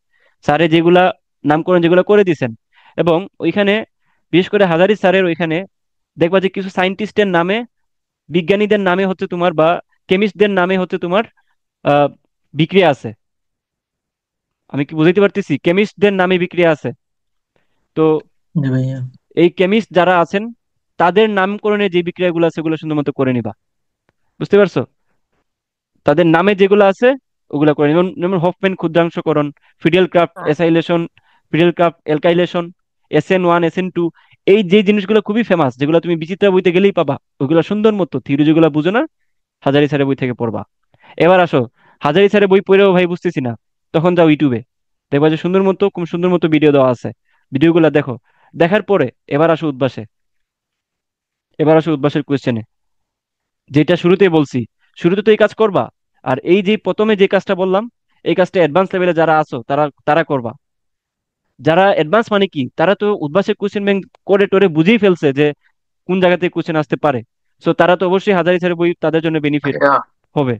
স্যারে যেগুলা নামকরণ যেগুলো করে দিয়েছেন, এবং ওইখানে বিশেষ করে হাজারি স্যারের ওইখানে দেখবা যে কিছু সায়েন্টিস্টের নামে, বিজ্ঞানীদের নামে হচ্ছে তোমার, বা কেমিস্টদের নামে হচ্ছে তোমার আহ বিক্রিয়া আছে। আমি কি বুঝাইতে পারতেছি? কেমিস্টদের নামে বিক্রিয়া আছে। তো জি ভাইয়া। এই কেমিস্ট যারা আছেন তাদের নামকরণে যে বিক্রিয়াগুলো আছে ওগুলো সুন্দর মতো করে নিবা। বুঝতে পারছো? তাদের নামে যেগুলো আছে ওগুলা করে, যেমন যেমন হফম্যান ক্ষুদ্রাংশকরণ, Friedel Crafts acylation, Friedel Crafts alkylation, SN1 SN2, এই যে জিনিসগুলো খুবই ফেমাস, যেগুলো তুমি বিচিত্রা বইতে গেলেই পাবা, ওইগুলো সুন্দর মতো থিওরি যেগুলো বুঝো না হাজারি স্যারের বই থেকে পড়বা। এবার আসো, হাজারি স্যারের বই পড়েও ভাই বুঝতেছি না, তখন যাও ইউটিউবে, দেখবা যে সুন্দর মতো, খুব সুন্দর মতো ভিডিও দেওয়া আছে, ভিডিওগুলো দেখো। দেখার পরে এবার আসো উদ্ভাসে, এবার আসো উদ্ভাসের কোয়েশ্চেনে। যেটা শুরুতেই বলছি, শুরুতে তো এই কাজ করবা। আর এই যে প্রথমে যে কাজটা বললাম, এই কাজটা অ্যাডভান্স লেভেলে যারা আছো তারা তারা করবা। যারা অ্যাডভান্স মানে কি, তারা তো উদ্ভাসের কোশ্চেন ব্যাংক করে টোরে বুঝেই ফেলছে যে কোন জায়গা থেকে কোশ্চেন আসতে পারে। সো তারা তো অবশ্যই হাজারি স্যারের বই তাদের জন্য বেনিফিট হবে।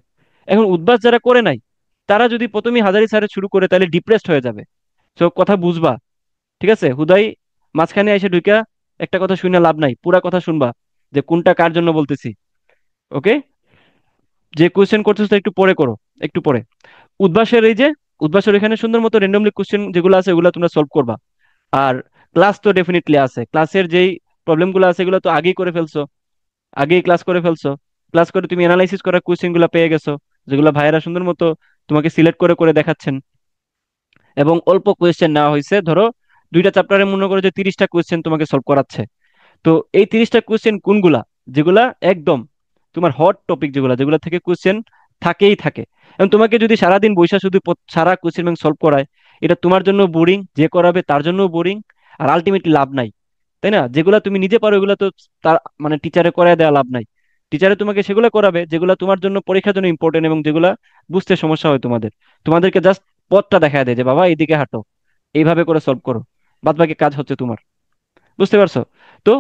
এখন উদ্ভাস যারা করে নাই, তারা যদি প্রথমেই হাজারি স্যারের শুরু করে তাহলে ডিপ্রেসড হয়ে যাবে। সো কথা বুঝবা, ঠিক আছে? হুদাই মাঝখানে এসে ঢুকা একটা কথা শুনে লাভ নাই, পুরা কথা শুনবা যে কোনটা কার জন্য বলতেছি। ওকে, যে কোশ্চেন করতেছো একটু পরে করো, একটু পরে। উদ্ভাসের এই যে, উদ্ভাসের এখানে সুন্দর মতো র্যান্ডমলি কোশ্চেন যেগুলো আছে ওগুলো তোমরা সলভ করবা। আর ক্লাস তো ডেফিনেটলি আছে, ক্লাসের যেই প্রবলেমগুলো আছে এগুলো তো আগেই করে ফেলছো, আগেই ক্লাস করে ফেলছো। ক্লাস করে তুমি অ্যানালাইসিস করার কোশ্চেন গুলো পেয়ে গেছো, যেগুলো ভাইয়েরা সুন্দর মতো তোমাকে সিলেক্ট করে করে দেখাচ্ছেন, এবং অল্প কোয়েশ্চেন নেওয়া হয়েছে। ধরো দুইটা চ্যাপ্টারে মনে করো যে 30টা কোয়েশ্চেন তোমাকে সলভ করাচ্ছে। তো এই 30টা কোয়েশ্চেন কোনগুলা, যেগুলা একদম তোমার হট টপিক, যেগুলা যেগুলা থেকে কোয়েশ্চেন থাকেই থাকে। এবং তোমাকে যদি সারাদিন বৈশা শুধু সারা কোয়েশ্চেন ব্যাংক সলভ করায়, এটা তোমার জন্য বোরিং, যে করাবে তার জন্য বোরিং, আর আলটিমেটলি লাভ নাই, তাই না? যেগুলা তুমি নিজে পারো ওগুলা তো তার মানে টিচারে করায় দেওয়া লাভ নাই। টিচারে তোমাকে সেগুলো করাবে যেগুলা তোমার জন্য পরীক্ষার জন্য ইম্পর্টেন্ট, এবং যেগুলা বুঝতে সমস্যা হয় তোমাদের। তোমাদেরকে জাস্ট পথটা দেখায় দেয় যে বাবা এইদিকে হাঁটো, এইভাবে করে সলভ করো, বাদ বাকি কাজ হচ্ছে তোমার। বুঝতে পারছো? তো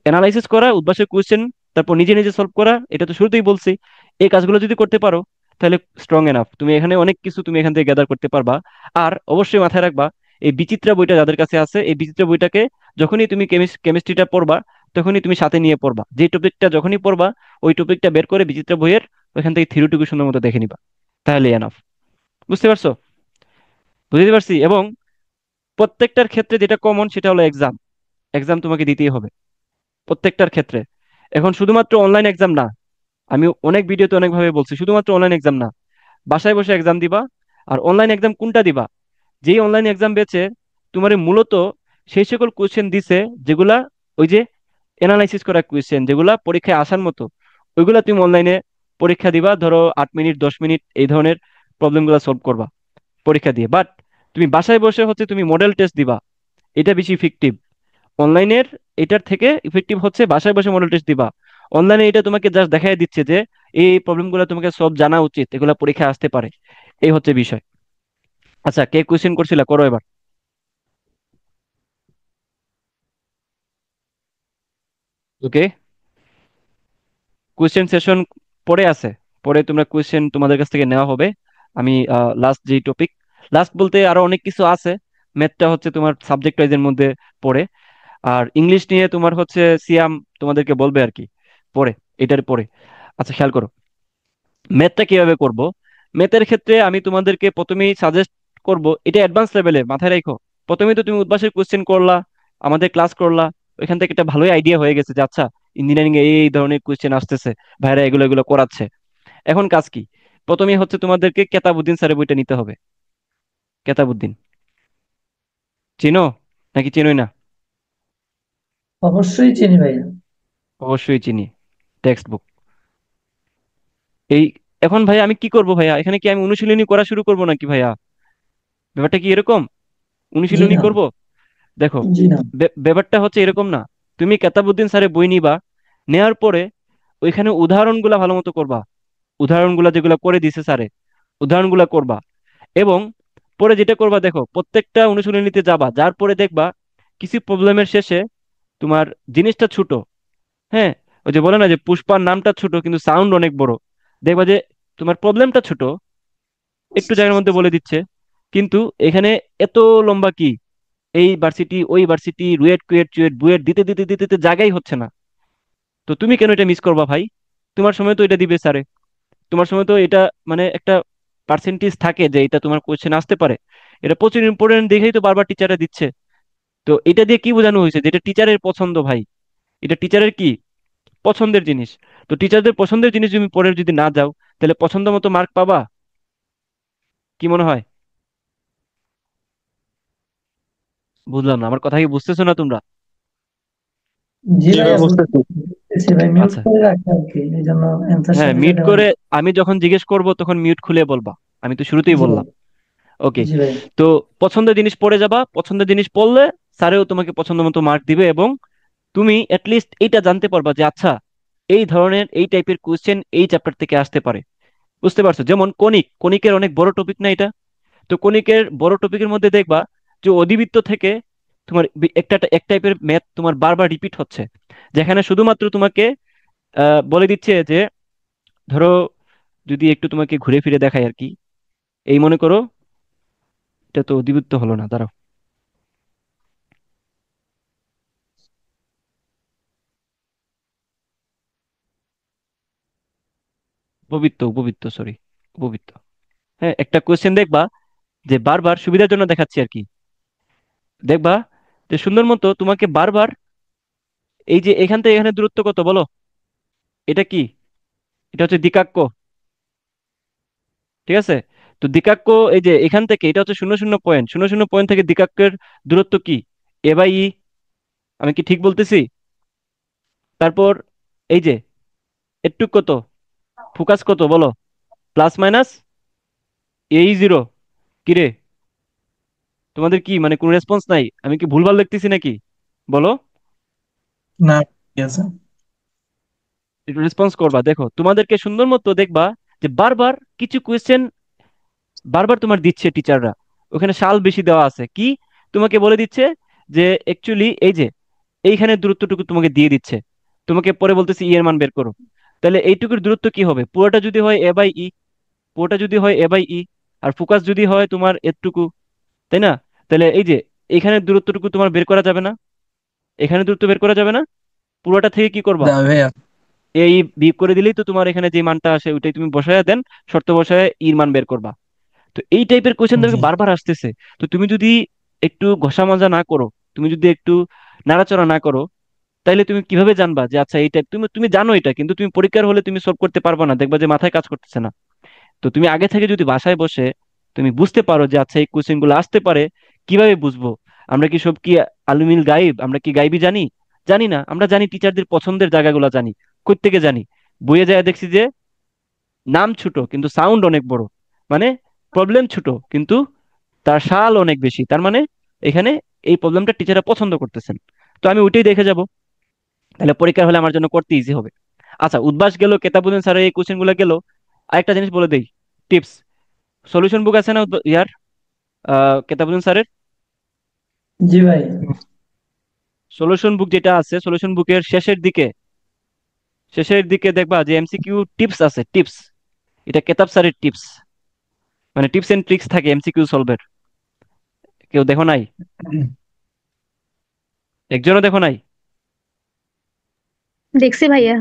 অ্যানালাইসিস করা, উদ্ভাসের কোয়েশ্চেন, তারপর নিজে নিজে সলভ করা, এটা তো শুরুতেই বলছি। এই কাজগুলো যদি করতে পারো তাহলে স্ট্রং এনাফ, তুমি এখানে অনেক কিছু তুমি এখান থেকে গ্যাদার করতে পারবা। আর অবশ্যই মাথায় রাখবা, এই বিচিত্রা বইটা যাদের কাছে আছে, এই বিচিত্রা বইটাকে যখনই তুমি কেমিস্ট্রিটা পড়বা তখনই তুমি সাথে নিয়ে পড়বা। যে টপিকটা যখনই পড়বা ওই টপিকটা বের করে বিচিত্রা বইয়ের ওইখান থেকে থিওরিটিকে সুন্দর মতো দেখে নিবা, তাহলে এনাফ। বুঝতে পারছো? বুঝতে পারছি। এবং প্রত্যেকটার ক্ষেত্রে যেটা কমন সেটা হলো এক্সাম। এক্সাম তোমাকে দিতেই হবে প্রত্যেকটার ক্ষেত্রে। এখন শুধুমাত্র অনলাইন এক্সাম না, আমি অনেক ভিডিওতে অনেকভাবে বলছি, শুধুমাত্র অনলাইন এক্সাম না, বাসায় বসে এক্সাম দিবা। আর অনলাইন এক্সাম কোনটা দিবা, যেই অনলাইন এক্সাম বেচে তোমার মূলত সেই সকল কোয়েশ্চেন দিছে যেগুলা ওই যে এনালাইসিস করা কোয়েশ্চেন, যেগুলা পরীক্ষায় আসার মতো, ওইগুলা তুমি অনলাইনে পরীক্ষা দিবা। ধরো 8 মিনিট 10 মিনিট এই ধরনের প্রবলেমগুলো সলভ করবা পরীক্ষা দিয়ে। বাট তুমি বাসায় বসে হচ্ছে তুমি মডেল টেস্ট দিবা, এটা বেশি ইফেক্টিভ। অনলাইনের এটার থেকে ইফেক্টিভ হচ্ছে বাসায় বসে মডেল টেস্ট দিবা। অনলাইনে এটা তোমাকে জাস্ট দেখাই দিচ্ছে যে এই প্রবলেমগুলো তোমাকে সব জানা উচিত, এগুলো পরীক্ষায় আসতে পারে, এই হচ্ছে বিষয়। আচ্ছা, কে কোয়েশ্চেন করছিলা, করো এবার। ওকে, কোয়েশ্চেন সেশন পরে আছে, পরে তোমরা কোয়েশ্চেন তোমাদের কাছ থেকে নেওয়া হবে। আমি লাস্ট যে টপিক, লাস্ট বলতে আরো অনেক কিছু আছে। ম্যাথটা হচ্ছে তোমার সাবজেক্ট ওয়াইজের মধ্যে পড়ে। আর ইংলিশ নিয়ে তোমার হচ্ছে সিয়াম তোমাদেরকে বলবে আর কি পরে, এটার পরে। আচ্ছা, খেয়াল করো ম্যাথটা কিভাবে করব। ম্যাথের ক্ষেত্রে আমি তোমাদেরকে প্রথমেই সাজেস্ট করব, এটা অ্যাডভান্স লেভেলে মাথায় রাখো। প্রথমেই তো তুমি উদ্ভাসের কোশ্চেন করলা, আমাদের ক্লাস করলা, ওইখান থেকে একটা ভালোই আইডিয়া হয়ে গেছে যে আচ্ছা ইঞ্জিনিয়ারিং এ এই ধরনের কোশ্চেন আসতেছে, ভাইরা এগুলো এগুলো করাচ্ছে। এখন কাজ কি, প্রথমেই হচ্ছে তোমাদেরকে কেতাবুদ্দিন স্যারের বইটা নিতে হবে। কেতাবুদ্দিন চিনো নাকি চিনোই না? অবশ্যই চিনি ভাইয়া। অবশ্যই চিনি, টেক্সট বুক। এই এখন ভাইয়া আমি কি করব ভাইয়া, এখানে কি আমি অনুশীলনী করা শুরু করব নাকি ভাইয়া? ব্যাপারটা কি এরকম, জি অনুশীলনী না। করব? দেখো, জি না। ব্যাপারটা হচ্ছে এরকম না। তুমি কেতাবুদ্দিন স্যারের বই নিবা, নেওয়ার পরে ওইখানে উদাহরণগুলা ভালো মতো করবা, উদাহরণগুলা যেগুলো করে দিছে স্যারে, উদাহরণগুলা করবা। এবং পরে যেটা করবা, দেখো প্রত্যেকটা অনুশীলনীতে যাবা, যার পরে দেখবা কিছু প্রবলেমের শেষে তোমার জিনিসটা ছোট। হ্যাঁ, ওই যে বলে না যে পুষ্পার নামটা ছোট কিন্তু সাউন্ড অনেক বড়। দেখবা যে তোমার প্রবলেমটা ছোট, একটু জায়গার মধ্যে বলে দিচ্ছে, কিন্তু এখানে এত লম্বা কি, এই ভার্সিটি ওই ভার্সিটি রুয়েট কুয়েট চুয়েট বুয়েট দিতে দিতে দিতে দিতে জায়গাই হচ্ছে না। তো তুমি কেন এটা মিস করবা ভাই? তোমার সময় তো এটা দিবে স্যারে, তোমার সময় তো এটা মানে একটা পার্সেন্টেজ থাকে যে এটা তোমার কোশ্চেন আসতে পারে। এটা প্রচুর ইম্পর্টেন্ট দেখেই তো বারবার টিচাররা দিচ্ছে। তো এটা দিয়ে কি বোঝানো হয়েছে, যে এটা টিচারের পছন্দ ভাই, এটা টিচারের কি পছন্দের জিনিস। তো টিচারদের পছন্দের জিনিস তুমি পড়ে যদি না যাও, তাহলে পছন্দ মতো মার্ক পাবা? কি মনে হয়? বুঝলাম না, আমার কথা কি বুঝতেছো না তোমরা? জি জি ভাই ভাইয়া, বুঝতেছি। বুঝতেছি ভাই, মিউট আচ্ছা, করে রাখি আর কি, এই জন্য অ্যান্সার হ্যাঁ সাথে মিউট সাথে করে, আমি যখন জিজ্ঞেস করব তখন মিউট খুলে বলবা, আমি তো শুরুতেই জি ভাই। বললাম। ওকে, জি ভাই। তো পছন্দের জিনিস পড়ে যাবা, পছন্দের জিনিস পড়লে স্যারেও তোমাকে পছন্দ মতো মার্ক দিবে, এবং তুমি অ্যাটলিস্ট এইটা জানতে পারবা যে আচ্ছা এই ধরনের এই টাইপের কোশ্চেন এই চ্যাপ্টার থেকে আসতে পারে। বুঝতে পারছো? যেমন কণিকের অনেক বড় টপিক না এটা? তো কণিকের বড় টপিকের মধ্যে দেখবা যে অধিবৃত্ত থেকে তোমার একটা এক টাইপের ম্যাথ তোমার বারবার রিপিট হচ্ছে, যেখানে শুধুমাত্র তোমাকে বলে দিচ্ছে যে ধরো, যদি একটু তোমাকে ঘুরে ফিরে দেখাই আর কি, এই মনে করো, এটা তো অধিবৃত্ত হলো না, দাঁড়াও। উপবৃত্ত, উপবৃত্ত, সরি, উপবৃত্ত। হ্যাঁ, একটা কোয়েশ্চেন দেখবা যে বারবার সুবিধার জন্য দেখাচ্ছি আর কি, দেখবা যে সুন্দর মতো তোমাকে বারবার এই যে এখান থেকে এখানে দূরত্ব কত বলো, এটা কি, এটা হচ্ছে দিকাক্ষ, ঠিক আছে? তো দিকাক্ষ, এই যে এখান থেকে এটা হচ্ছে 0.00 পয়েন্ট, 0.00 পয়েন্ট থেকে দিকাক্কের দূরত্ব কি? A/E। আমি কি ঠিক বলতেছি? তারপর এই যে একটু কত, ফোকাস কত বলো, প্লাস মাইনাস A/E0। কিরে, তোমাদের কি মানে কোনো রেসপন্স নাই? আমি কি ভুলভাল লিখতেছি নাকি বলো? না, ঠিক আছে। একটু রেসপন্স করবা। দেখো তোমাদেরকে সুন্দর মতো দেখবা যে বারবার কিছু কোয়েশ্চেন বারবার তোমার দিচ্ছে টিচাররা, ওখানে সাল বেশি দেওয়া আছে কি, তোমাকে বলে দিচ্ছে যে অ্যাকচুয়ালি এই যে এইখানে দূরত্বটুকু তোমাকে দিয়ে দিচ্ছে, তোমাকে পরে বলতেছে এর মান বের করো। তাহলে এইটুকুর দূরত্ব কি হবে? পুরোটা যদি হয় A/E, পুরোটা যদি হয় A/E, আর ফোকাস যদি হয় তোমার এতটুকু, তাই না? তাহলে এই যে এইখানে দূরত্বটুকু তোমার বের করা যাবে না, এখানে দূরত্ব বের করা যাবে না, পুরোটা থেকে কি করবা? যাবে ভাইয়া। এই বিয়োগ করে দিলেই তো তোমার এখানে যে মানটা আসে ওইটাই তুমি বসায় দেন, শর্ত বসায় ইর মান বের করবা। তো এই টাইপের কোশ্চেন জি। তোমাকে বারবার আসতেছে। তো তুমি যদি একটু ঘষা মাজা না করো, তুমি যদি একটু নাড়াচড়া না করো, তাইলে তুমি কিভাবে জানবা যে আচ্ছা এই টাইপ, তুমি তুমি জানো এটা, কিন্তু তুমি পরীক্ষার হলে তুমি সলভ করতে পারবে না, দেখবা যে মাথায় কাজ করতেছে না। তো তুমি আগে থেকে যদি বাসায় বসে তুমি বুঝতে পারো যে আচ্ছা এই কোশ্চেন গুলো আসতে পারে, কিভাবে বুঝবো? আমরা কি সব কি আলুমিল গাইব? আমরা কি গাইবই জানি? জানি না। আমরা জানি টিচারদের পছন্দের জায়গাগুলো জানি। কই থেকে জানি? বইয়ে যায় দেখছি যে নাম ছোট কিন্তু সাউন্ড অনেক বড়, মানে প্রবলেম ছোট কিন্তু তার সাল অনেক বেশি, তার মানে এখানে এই প্রবলেমটা টিচাররা পছন্দ করতেছেন। তো আমি ওইটাই দেখে যাব, তাহলে পরীক্ষার হলে আমার জন্য করতে ইজি হবে। আচ্ছা, উদ্ভাস গেল, কেতাবুদ্দিন স্যারের এই কোশ্চেন গুলো গেল। আরেকটা জিনিস বলে দেই, টিপস। সলিউশন বুক আছে না ইয়ার, কেতাবুদ্দিন স্যারের জি ভাই। সলিউশন বুক যেটা আছে, সলিউশন বুকের শেষের দিকে দেখবা যে MCQ টিপস আছে, টিপস। এটা কেতাব স্যারের টিপস, মানে টিপস এন্ড ট্রিক্স থাকে MCQ সলভের। কেউ দেখো নাই? একজনও দেখো নাই? দেখছি ভাইয়া।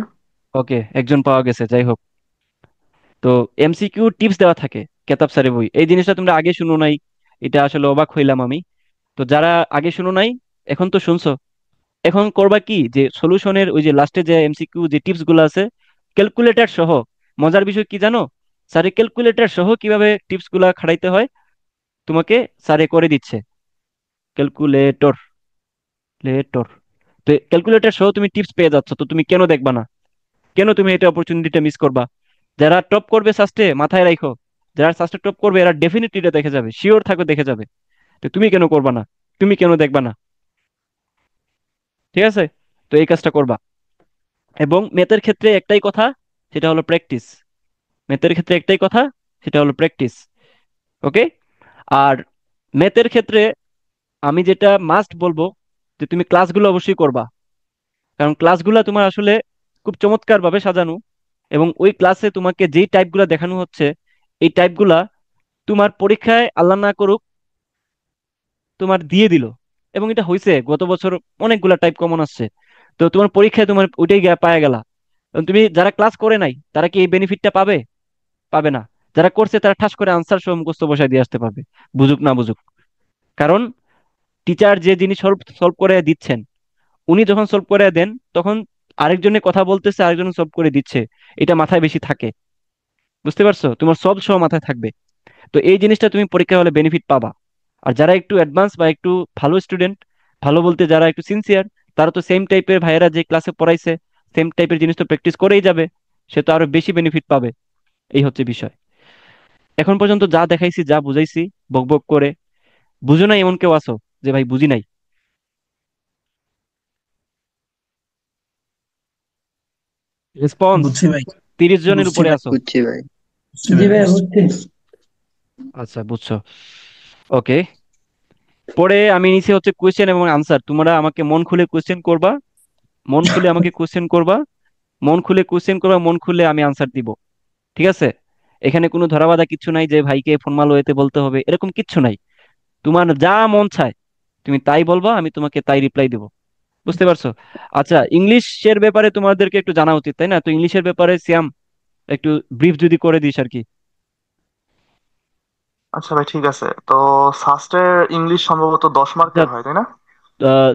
ওকে, একজন পাওয়া গেছে, যাই হোক। তো MCQ টিপস দেওয়া থাকে কেতাব স্যারের বই। এই জিনিসটা তোমরা আগে শুনো নাই, এটা আসলে অবাক হইলাম আমি। তো যারা আগে শুনো নাই, এখন তো শুনছো, এখন করবা কি যে সলিউশনের ওই যে লাস্টে যে MCQ যে টিপস গুলো আছে, ক্যালকুলেটর সহ। মজার বিষয় কি জানো? স্যারে ক্যালকুলেটর সহ কিভাবে টিপস গুলা খাটাইতে হয় তোমাকে স্যারে করে দিচ্ছে। ক্যালকুলেটর লেটর তো ক্যালকুলেটর সহ তুমি টিপস পেয়ে যাচ্ছ, তো তুমি কেন দেখবা না? কেন তুমি এটা অপরচুনিটিটা মিস করবা? যারা টপ করবে সাস্টে, মাথায় রাখো, যারা সাস্টে টপ করবে এরা ডেফিনেটলি এটা দেখে যাবে, শিওর থাকো দেখে যাবে। তো তুমি কেন করবা না? তুমি কেন দেখবা না? ঠিক আছে, তো এই কাজটা করবা। এবং ম্যাথের ক্ষেত্রে একটাই কথা, সেটা হলো প্র্যাকটিস। ম্যাথের ক্ষেত্রে একটাই কথা, সেটা হলো প্র্যাকটিস। ওকে। আর ম্যাথের ক্ষেত্রে আমি যেটা মাস্ট বলবো, যে তুমি ক্লাসগুলো অবশ্যই করবা। কারণ ক্লাসগুলো তোমার আসলে খুব চমৎকার ভাবে সাজানো, এবং ওই ক্লাসে তোমাকে যেই টাইপগুলো দেখানো হচ্ছে, এই টাইপগুলা তোমার পরীক্ষায় আল্লাহ না করুক তোমার দিয়ে দিল, এবং এটা হয়েছে গত বছর, অনেকগুলা টাইপ কমন আসছে। তো তোমার পরীক্ষায় তোমার ওইটাই পায়ে গেলা। এবং তুমি যারা ক্লাস করে নাই তারা কি এই বেনিফিটটা পাবে? পাবে না। যারা করছে তারা ঠাস করে আনসার সহ মুখস্থ বসায় দিয়ে আসতে পারবে, বুঝুক না বুঝুক। কারণ টিচার যে জিনিস সলভ সলভ করে দিচ্ছেন, উনি যখন সলভ করে দেন তখন আরেকজনের কথা বলতেছে, আরেকজন সলভ করে দিচ্ছে, এটা মাথায় বেশি থাকে। বুঝতে পারছো? তোমার সব সহ মাথায় থাকবে। তো এই জিনিসটা তুমি পরীক্ষা হলে বেনিফিট পাবা। আর যারা একটু অ্যাডভান্স বা একটু ভালো স্টুডেন্ট, ভালো বলতে যারা একটু সিনসিয়ার, তারা তো সেম টাইপের ভাইয়েরা যে ক্লাসে পড়াইছে সেম টাইপের জিনিস তো প্র্যাকটিস করেই যাবে, সে তো আরো বেশি বেনিফিট পাবে। এই হচ্ছে বিষয়। এখন পর্যন্ত যা দেখাইছি, যা বুঝাইছি, বক বক করে বুঝো নাই এমন কেউ আছো যে ভাই বুঝি নাই? রেসপন্স? বুঝছি ভাই। 30 জনের বুঝছি উপরে ভাই। আছো? বুঝছি ভাই। বুঝছি ভাই, বুঝছি। আচ্ছা, বুঝছো। ওকে। পরে আমি নিচে হচ্ছে কোয়েশ্চেন এবং আনসার, তোমরা আমাকে মন খুলে কোয়েশ্চেন করবা, মন খুলে আমাকে কোয়েশ্চেন করবা, মন খুলে কোয়েশ্চেন করবা, মন খুলে আমি আনসার দিব। ঠিক আছে? এখানে কোনো ধরাবাধা কিচ্ছু নাই যে ভাইকে ফর্মাল ওয়েতে বলতে হবে, এরকম কিচ্ছু নাই। তোমার যা মন চায় তুমি তাই বলবা, আমি তোমাকে তাই রিপ্লাই দেবো। বুঝতে পারছো? আচ্ছা, ইংলিশের ব্যাপারে তোমাদেরকে একটু জানা উচিত, তাই না? তো ইংলিশের ব্যাপারে সিয়াম একটু ব্রিফ যদি করে দিস আর কি। আচ্ছা ভাই, ঠিক আছে। তো ফার্স্টের ইংলিশ সম্ভবত 10 আচ্ছা, মার্কের হয়, তাই না?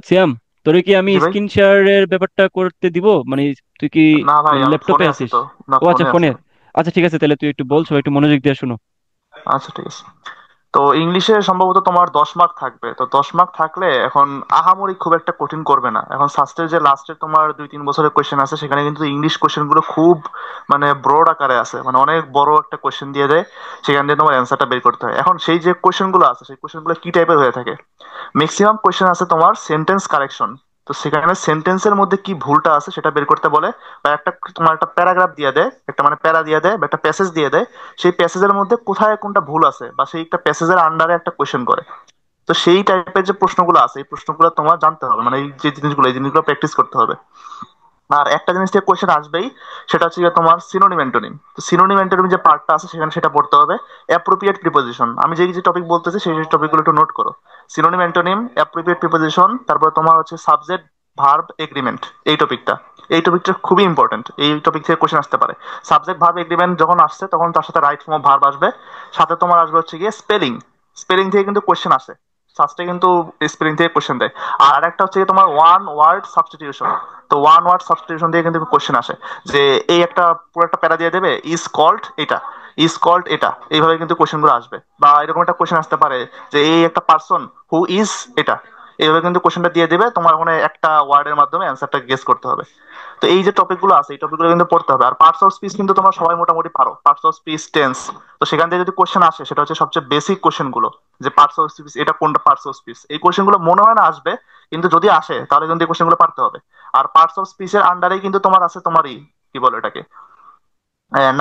সিয়াম, তোরে কি আমি জি ভাই। স্ক্রিন শেয়ারের ব্যাপারটা করতে দিব? মানে তুই কি না ভাই, আমি ল্যাপটপে ফোনে আছি আছিস? তো। না, ও আচ্ছা, ফোনে ফোনে। আছে। আচ্ছা ঠিক আছে, তাহলে তুই একটু বল, সবাই একটু মনোযোগ দিয়ে শুনো। আচ্ছা ঠিক আছে। তো ইংলিশে সম্ভবত তোমার 10 মার্ক থাকবে, তো 10 মার্ক থাকলে এখন আহামরি খুব একটা কঠিন করবে না। এখন সাস্টের যে লাস্টে তোমার 2-3 বছরের কোয়েশ্চেন আছে, সেখানে কিন্তু ইংলিশ কোয়েশ্চেন গুলো খুব মানে ব্রড আকারে আছে, মানে অনেক বড় একটা কোয়েশ্চেন দিয়ে দেয়, সেখান দিয়ে তোমার অ্যান্সারটা বের করতে হয়। এখন সেই যে কোয়েশ্চেন গুলো আছে, সেই কোয়েশ্চেন গুলো কি টাইপের হয়ে থাকে, ম্যাক্সিমাম কোয়েশ্চেন আছে তোমার সেন্টেন্স কারেকশন। তো সেখানে সেন্টেন্সের মধ্যে কি ভুলটা আছে সেটা বের করতে বলে, বা একটা তোমার একটা প্যারাগ্রাফ দিয়ে দেয়, একটা মানে প্যারা দিয়ে দেয় বা একটা প্যাসেজ দিয়ে দেয়, সেই প্যাসেজের মধ্যে কোথায় কোনটা ভুল আছে বা সেই একটা প্যাসেজের আন্ডারে একটা কোয়েশ্চেন করে। তো সেই টাইপের যে প্রশ্নগুলো আছে, এই প্রশ্নগুলো তোমার জানতে হবে, মানে এই জিনিসগুলো প্র্যাকটিস করতে হবে। আর একটা জিনিস থেকে কোয়েশ্চেন আসবেই, সেটা হচ্ছে গিয়ে তোমার সিনোনিম অ্যান্টোনিম। তো সিনোনিম অ্যান্টোনিম যে পার্টটা আছে সেখানে সেটা পড়তে হবে। অ্যাপ্রোপ্রিয়েট প্রিপোজিশন, আমি যে যে টপিক বলতেছি সেই টপিকগুলো একটু নোট করো। সিনোনিম অ্যান্টোনিম, অ্যাপ্রোপ্রিয়েট প্রিপোজিশন, তারপর তোমার হচ্ছে সাবজেক্ট ভার্ব এগ্রিমেন্ট। এই টপিকটা খুবই ইম্পর্টেন্ট, এই টপিক থেকে কোশ্চেন আসতে পারে। সাবজেক্ট ভার্ব এগ্রিমেন্ট যখন আসছে, তখন তার সাথে রাইট ফর্ম অফ ভার্ব আসবে, সাথে তোমার আসবে হচ্ছে গিয়ে স্পেলিং। স্পেলিং থেকে কিন্তু কোশ্চেন আসে, ফার্স্টে কিন্তু স্পেলিং থেকে কোশ্চেন দেয়। আর আরেকটা হচ্ছে গিয়ে তোমার ওয়ান ওয়ার্ড সাবস্টিটিউশন। তো ওয়ান ওয়ার্ড সাবস্টিটিউশন দিয়ে কিন্তু কোশ্চেন আসে, যে এই একটা পুরো একটা প্যারা দিয়ে দেবে, ইজ কল্ড এটা, ইজ কল্ড এটা, এইভাবে কিন্তু কোশ্চেন গুলো আসবে। বা এরকম একটা কোশ্চেন আসতে পারে যে এই একটা পার্সন হু ইজ এটা, এইভাবে কিন্তু কোশ্চেনটা দিয়ে দেবে, তোমার ওখানে একটা ওয়ার্ডের মাধ্যমে অ্যান্সারটা গেস করতে হবে। তো এই যে টপিক গুলো আছে, এই টপিক গুলো কিন্তু পড়তে হবে। আর পার্টস অফ স্পিচ কিন্তু তোমরা সবাই মোটামুটি পারো, পার্টস অফ স্পিচ, টেন্স। তো সেখান থেকে যদি কোশ্চেন আসে, সেটা হচ্ছে সবচেয়ে বেসিক কোশ্চেন গুলো, যে পার্টস অফ স্পিচ এটা কোনটা, পার্টস অফ স্পিচ, এই কোশ্চেন গুলো মনে হয় না আসবে, কিন্তু যদি আসে তাহলে কিন্তু এই কোশ্চেন গুলো পারতে হবে। আর পার্টস অফ স্পিচের আন্ডারেই কিন্তু তোমার আছে তোমারই কি বলে এটাকে,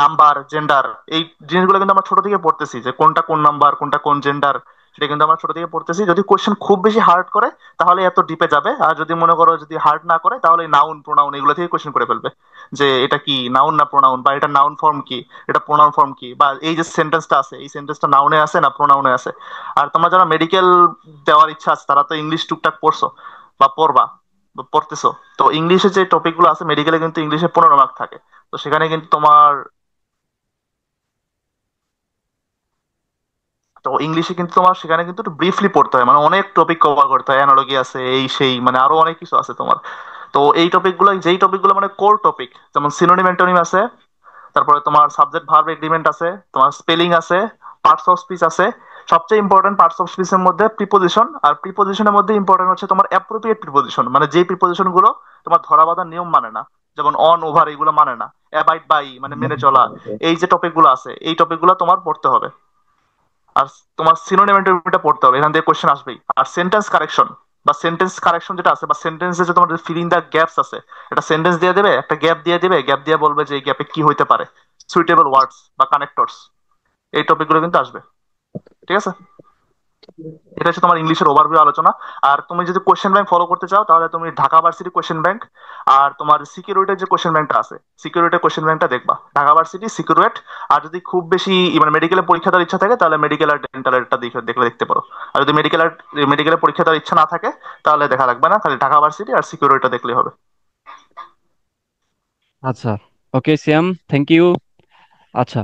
নাম্বার, জেন্ডার। এই জিনিসগুলো কিন্তু আমরা ছোট থেকে পড়তেছি, যে কোনটা কোন নাম্বার, কোনটা কোন জেন্ডার, সেটা কিন্তু আমরা ছোট থেকে পড়তেছি। যদি কোশ্চেন খুব বেশি হার্ড করে তাহলে এত ডিপে যাবে, আর যদি মনে করো যদি হার্ড না করে তাহলে নাউন প্রোনাউন এগুলো থেকে কোশ্চেন করে ফেলবে, যে এটা কি নাউন না প্রোনাউন, বা এটা নাউন ফর্ম কি, এটা প্রোনাউন ফর্ম কি, বা এই যে সেন্টেন্সটা আছে, এই সেন্টেন্সটা নাউনে আছে না প্রোনাউনে আছে। আর তোমরা যারা মেডিকেল দেওয়ার ইচ্ছা আছে, তারা তো ইংলিশ টুকটাক পড়ছো বা পড়বা বা পড়তেছো। তো ইংলিশে যে টপিক গুলো আছে মেডিকেলে, কিন্তু ইংলিশে 15 মার্ক থাকে। তো সেখানে কিন্তু তোমার, তো ইংলিশে কিন্তু তোমার সেখানে কিন্তু একটু ব্রিফলি পড়তে হয়, মানে অনেক টপিক কভার করতে হয়, অ্যানালজি আছে, এই সেই মানে আরো অনেক কিছু আছে তোমার। তো এই টপিকগুলো, যেই টপিকগুলো মানে কোর টপিক, যেমন সিনোনিম অ্যান্টোনিম আছে, তারপরে তোমার সাবজেক্ট ভার্ব এগ্রিমেন্ট আছে, তোমার স্পেলিং আছে, পার্টস অফ স্পিচ আছে। সবচেয়ে ইম্পর্টেন্ট পার্টস অফ স্পিচের মধ্যে প্রিপোজিশন, আর প্রিপোজিশনের মধ্যে ইম্পর্টেন্ট হচ্ছে তোমার অ্যাপ্রোপ্রিয়েট প্রিপোজিশন, মানে যে প্রিপোজিশন গুলো তোমার ধরা বাঁধা নিয়ম মানে না, যেমন অন, ওভার, এগুলো মানে না, অ্যাবাইড বাই মানে মেনে চলা। এই যে টপিক গুলো আছে, এই টপিক গুলো তোমার পড়তে হবে। আর তোমার সিনোনিম অ্যান্টোনিমটা পড়তে হবে, এখান থেকে কোশ্চেন আসবেই। আর সেন্টেন্স কারেকশন, বা সেন্টেন্স কারেকশন যেটা আছে, বা সেন্টেন্সে যে তোমার ফিলিং দ্য গ্যাপস আছে, একটা সেন্টেন্স দিয়ে দেবে, একটা গ্যাপ দিয়ে দেবে, গ্যাপ দিয়ে বলবে যে এই গ্যাপে কি হইতে পারে, সুইটেবল ওয়ার্ডস বা কানেক্টরস। এই টপিকগুলো কিন্তু আসবে, ঠিক আছে। এটা হচ্ছে তোমার ইংলিশের ওভারভিউ আলোচনা। আর তুমি যদি কোশ্চেন ব্যাংক ফলো করতে চাও, তাহলে তুমি ঢাকা ভার্সিটি কোশ্চেন ব্যাংক আর তোমার সিকিউরিটির যে কোশ্চেন ব্যাংকটা আছে, সিকিউরিটির কোশ্চেন ব্যাংকটা দেখবা, ঢাকা ভার্সিটি সিকিউরিট। আর যদি খুব বেশি মানে মেডিকেলে পরীক্ষা দেওয়ার ইচ্ছা থাকে, তাহলে মেডিকেল আর ডেন্টালেরটা দেখলে দেখতে পারো। আর যদি মেডিকেলের পরীক্ষা দেওয়ার ইচ্ছা না থাকে, তাহলে দেখা লাগবে না, খালি ঢাকা ভার্সিটি আর সিকিউরিটিটা দেখলেই হবে। আচ্ছা, ওকে সিয়াম, থ্যাংক ইউ। আচ্ছা,